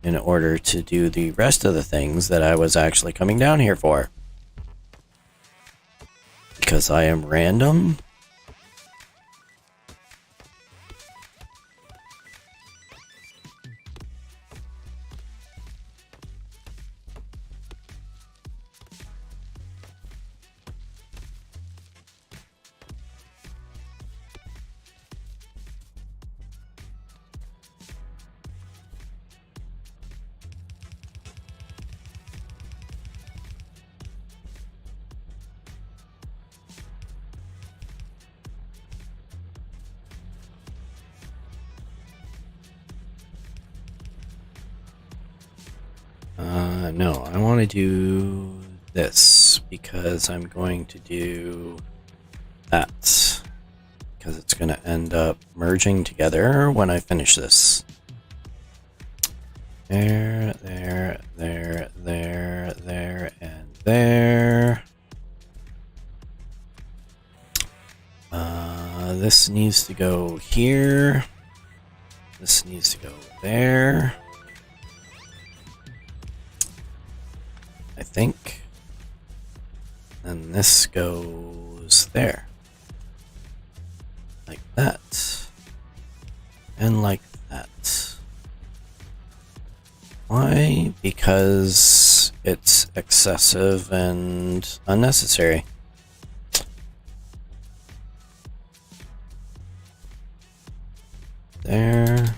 in order to do the rest of the things that I was actually coming down here for. Because I am random. No, I want to do this because I'm going to do that. Because it's going to end up merging together when I finish this. There, there, there, there, there, and there. This needs to go here. This needs to go there. I think. And this goes there. Like that. And like that. Why? Because it's excessive and unnecessary. There.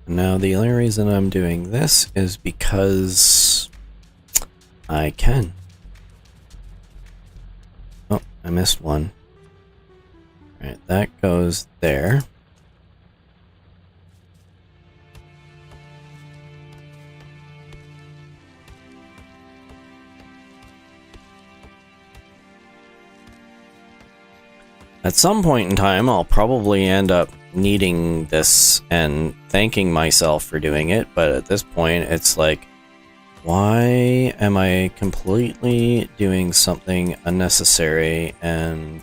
Now the only reason I'm doing this is because I can. Oh, I missed one. Alright, that goes there. At some point in time, I'll probably end up needing this and thanking myself for doing it, but at this point, it's like, why am I completely doing something unnecessary and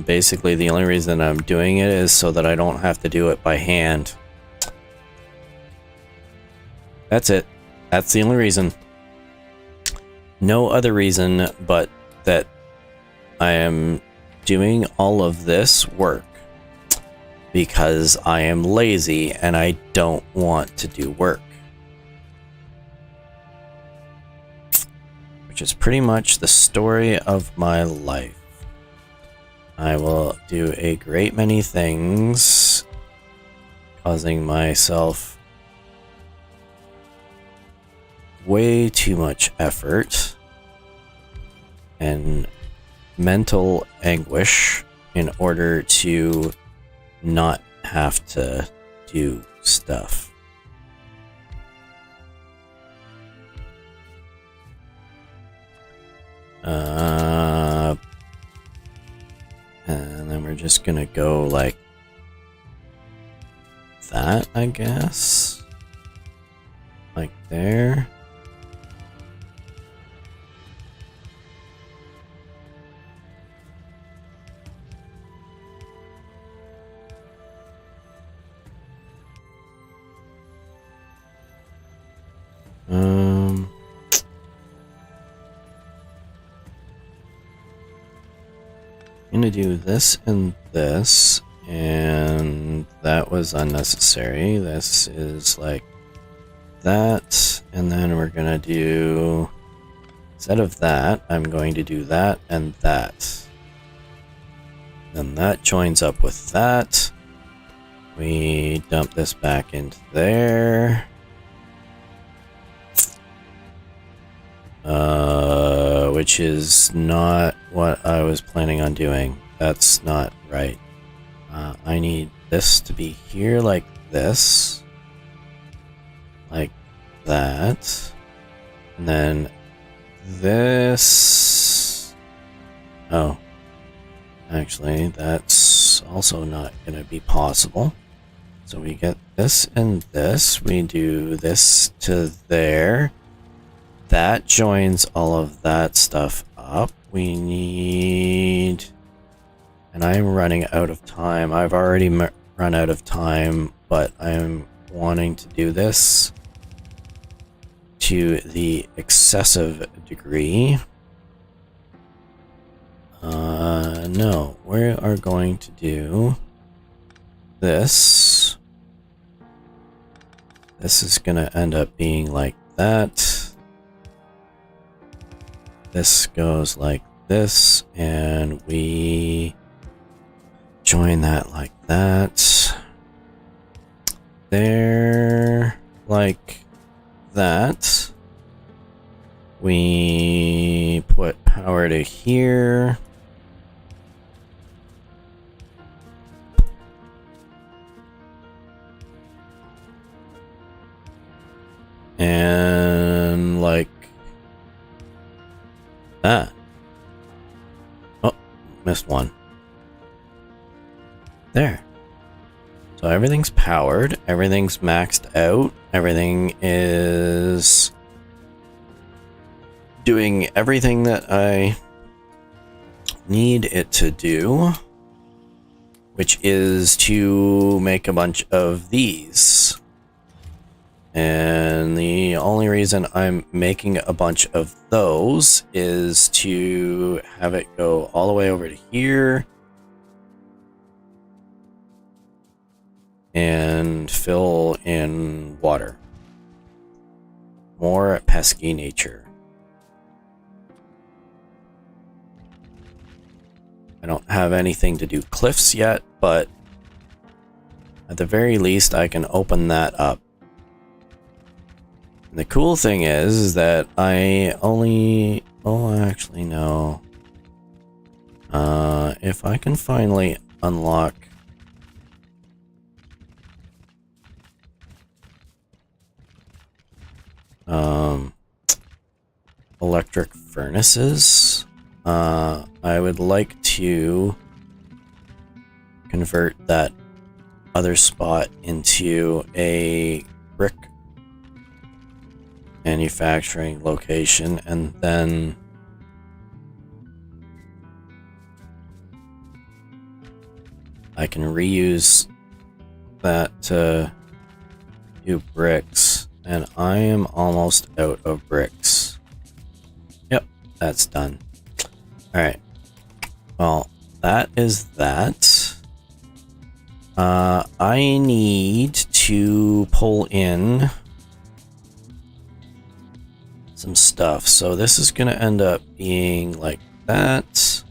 basically the only reason I'm doing it is so that I don't have to do it by hand. That's it. That's the only reason. No other reason but that I am doing all of this work because I am lazy and I don't want to do work. Which is pretty much the story of my life. I will do a great many things, causing myself way too much effort and mental anguish in order to not have to do stuff. And then we're just gonna go like that, I guess. Like there. I'm gonna do this and this, and that was unnecessary. This is like that, and then we're gonna do, instead of that, I'm going to do that and that. Then that joins up with that. We dump this back into there. Which is not what I was planning on doing. That's not right. I need this to be here like this. Like that. And then this. Oh. Actually, that's also not going to be possible. So we get this and this. We do this to there. That joins all of that stuff up. We need... And I'm running out of time. I've already run out of time, but I'm wanting to do this to the excessive degree. No, we are going to do this. This is going to end up being like that. This goes like this, and we join that like that. There, like that. We put power to here. And like that. Oh, missed one. There. So everything's powered, everything's maxed out, everything is doing everything that I need it to do, which is to make a bunch of these. And the only reason I'm making a bunch of those is to have it go all the way over to here and fill in water. More pesky nature. I don't have anything to do cliffs yet, but at the very least I can open that up. And the cool thing is that I only... Oh, actually, no. If I can finally unlock... electric furnaces, I would like to convert that other spot into a brick manufacturing location, and then I can reuse that to do bricks, and I am almost out of bricks. Yep, that's done. Alright, well, that is that. I need to pull in some stuff, so this is gonna end up being like that,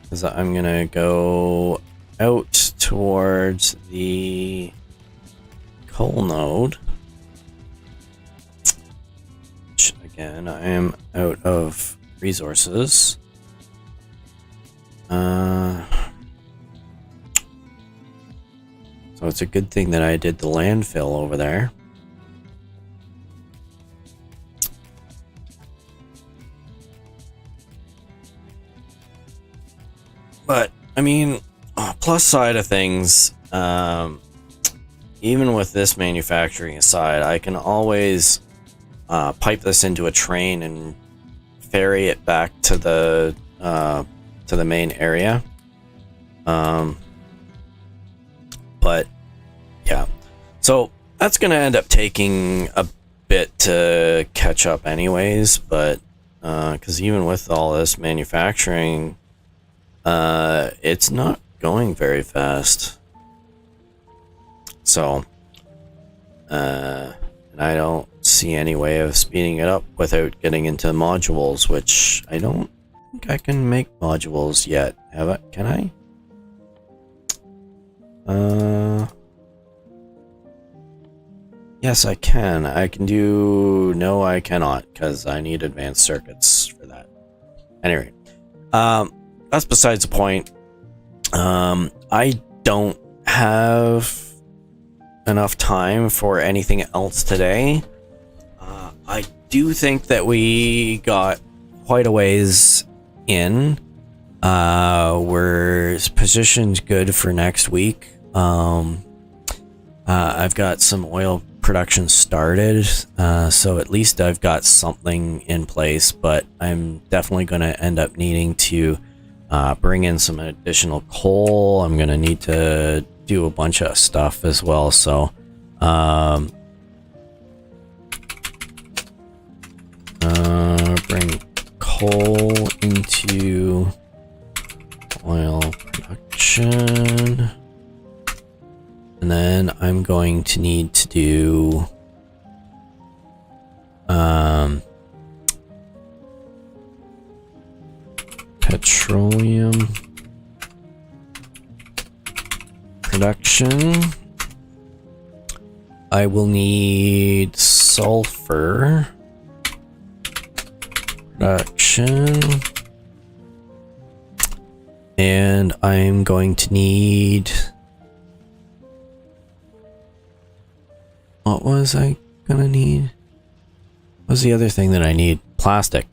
because I'm gonna go out towards the coal node, which again I am out of resources. So it's a good thing that I did the landfill over there. But, I mean, plus side of things, even with this manufacturing aside, I can always pipe this into a train and ferry it back to the main area. But yeah, so that's gonna end up taking a bit to catch up anyways, but because even with all this manufacturing, it's not going very fast. So and I don't see any way of speeding it up without getting into modules, which I don't think I can make modules yet. Have I? Can I? Yes, I can. I can do... No, I cannot, because I need advanced circuits for that. Anyway, that's besides the point. I don't have enough time for anything else today. I do think that we got quite a ways in. We're positioned good for next week. I've got some oil production started, so at least I've got something in place, but I'm definitely going to end up needing to bring in some additional coal. I'm going to need to do a bunch of stuff as well, so bring coal into oil production, and then I'm going to need to do petroleum production. I will need sulfur production. And I'm going to need... What was I gonna need? What was the other thing that I need? Plastic.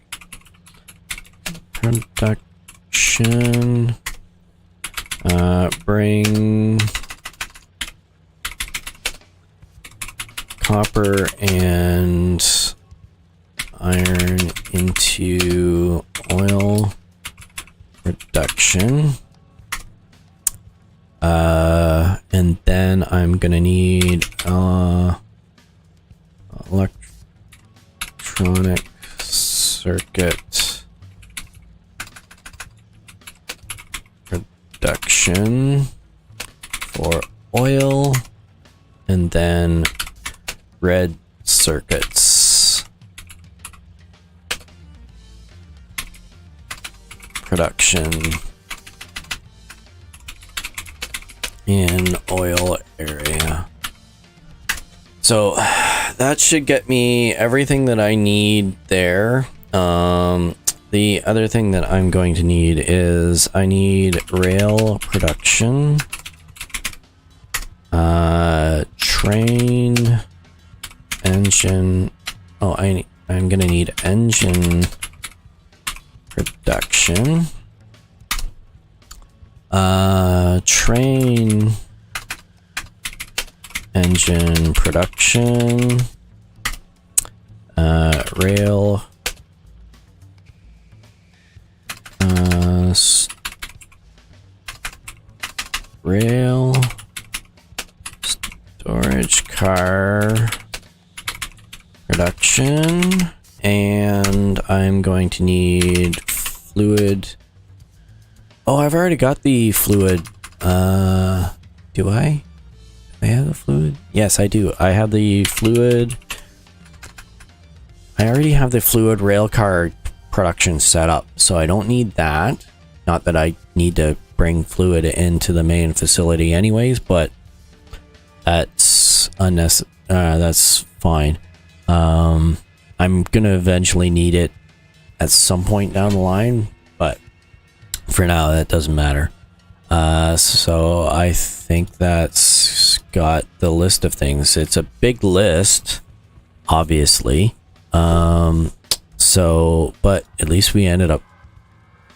Production. Bring copper and iron into oil production. And then I'm gonna need electronic circuit production for oil, and then red circuits production in oil area. So that should get me everything that I need there. The other thing that I'm going to need is I need rail production, train, engine. Oh, I'm gonna need engine production, train, engine production, rail, rail, storage car production, and I'm going to need fluid. Oh, I've already got the fluid. Do I? Do I have the fluid? Yes, I do. I have the fluid. I already have the fluid rail car production set up, so I don't need that. Not that I need to bring fluid into the main facility anyways, but that's unnecessary. That's fine. I'm gonna eventually need it at some point down the line, but for now that doesn't matter. So I think that's got the list of things. It's a big list, obviously. So, but at least we ended up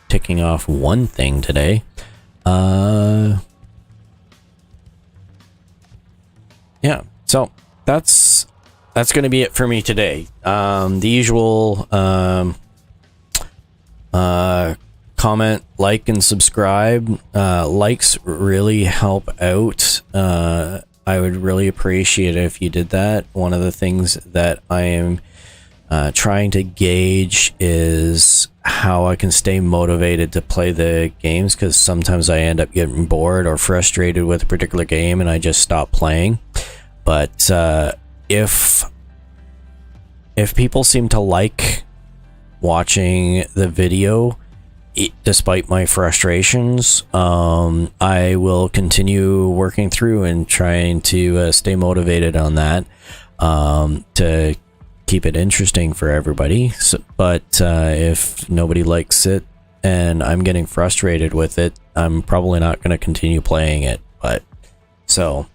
ticking off one thing today. Yeah, so that's going to be it for me today. The usual comment, like, and subscribe. Likes really help out. I would really appreciate it if you did that. One of the things that I am trying to gauge is how I can stay motivated to play the games, because sometimes I end up getting bored or frustrated with a particular game and I just stop playing. But if people seem to like watching the video despite my frustrations, I will continue working through and trying to stay motivated on that, to keep it interesting for everybody. So, but if nobody likes it and I'm getting frustrated with it, I'm probably not going to continue playing it. But so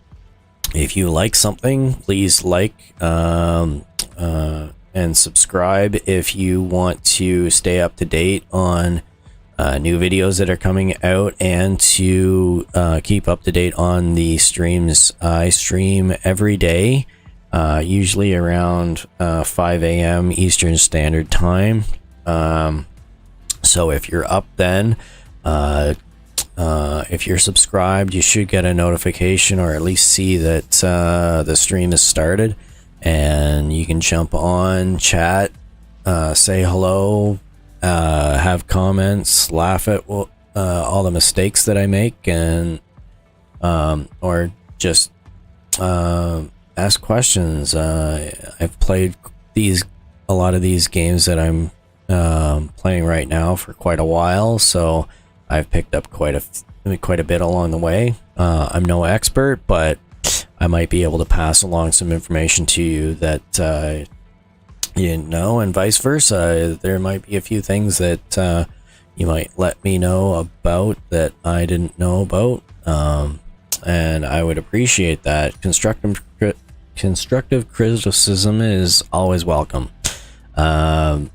if you like something, please like and subscribe if you want to stay up to date on new videos that are coming out, and to keep up to date on the streams. I stream every day, usually around 5 a.m. Eastern Standard Time. So if you're up then, if you're subscribed, you should get a notification, or at least see that the stream has started, and you can jump on, chat, say hello, have comments, laugh at all the mistakes that I make, and or just ask questions. I've played a lot of these games that I'm playing right now for quite a while, so I've picked up quite a bit along the way. I'm no expert, but I might be able to pass along some information to you that you didn't know, and vice versa. There might be a few things that you might let me know about that I didn't know about, and I would appreciate that. Constructive criticism is always welcome. And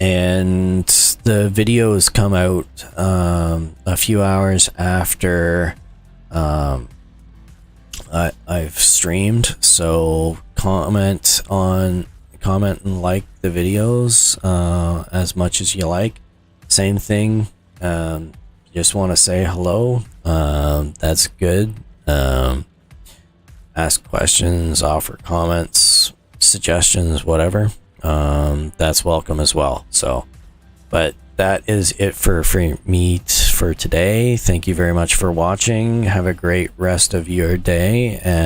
the videos come out a few hours after I've streamed, so comment and like the videos as much as you like. Same thing, just want to say hello, that's good. Ask questions, offer comments, suggestions, whatever, that's welcome as well. So, but that is it for me for today. Thank you very much for watching. Have a great rest of your day, and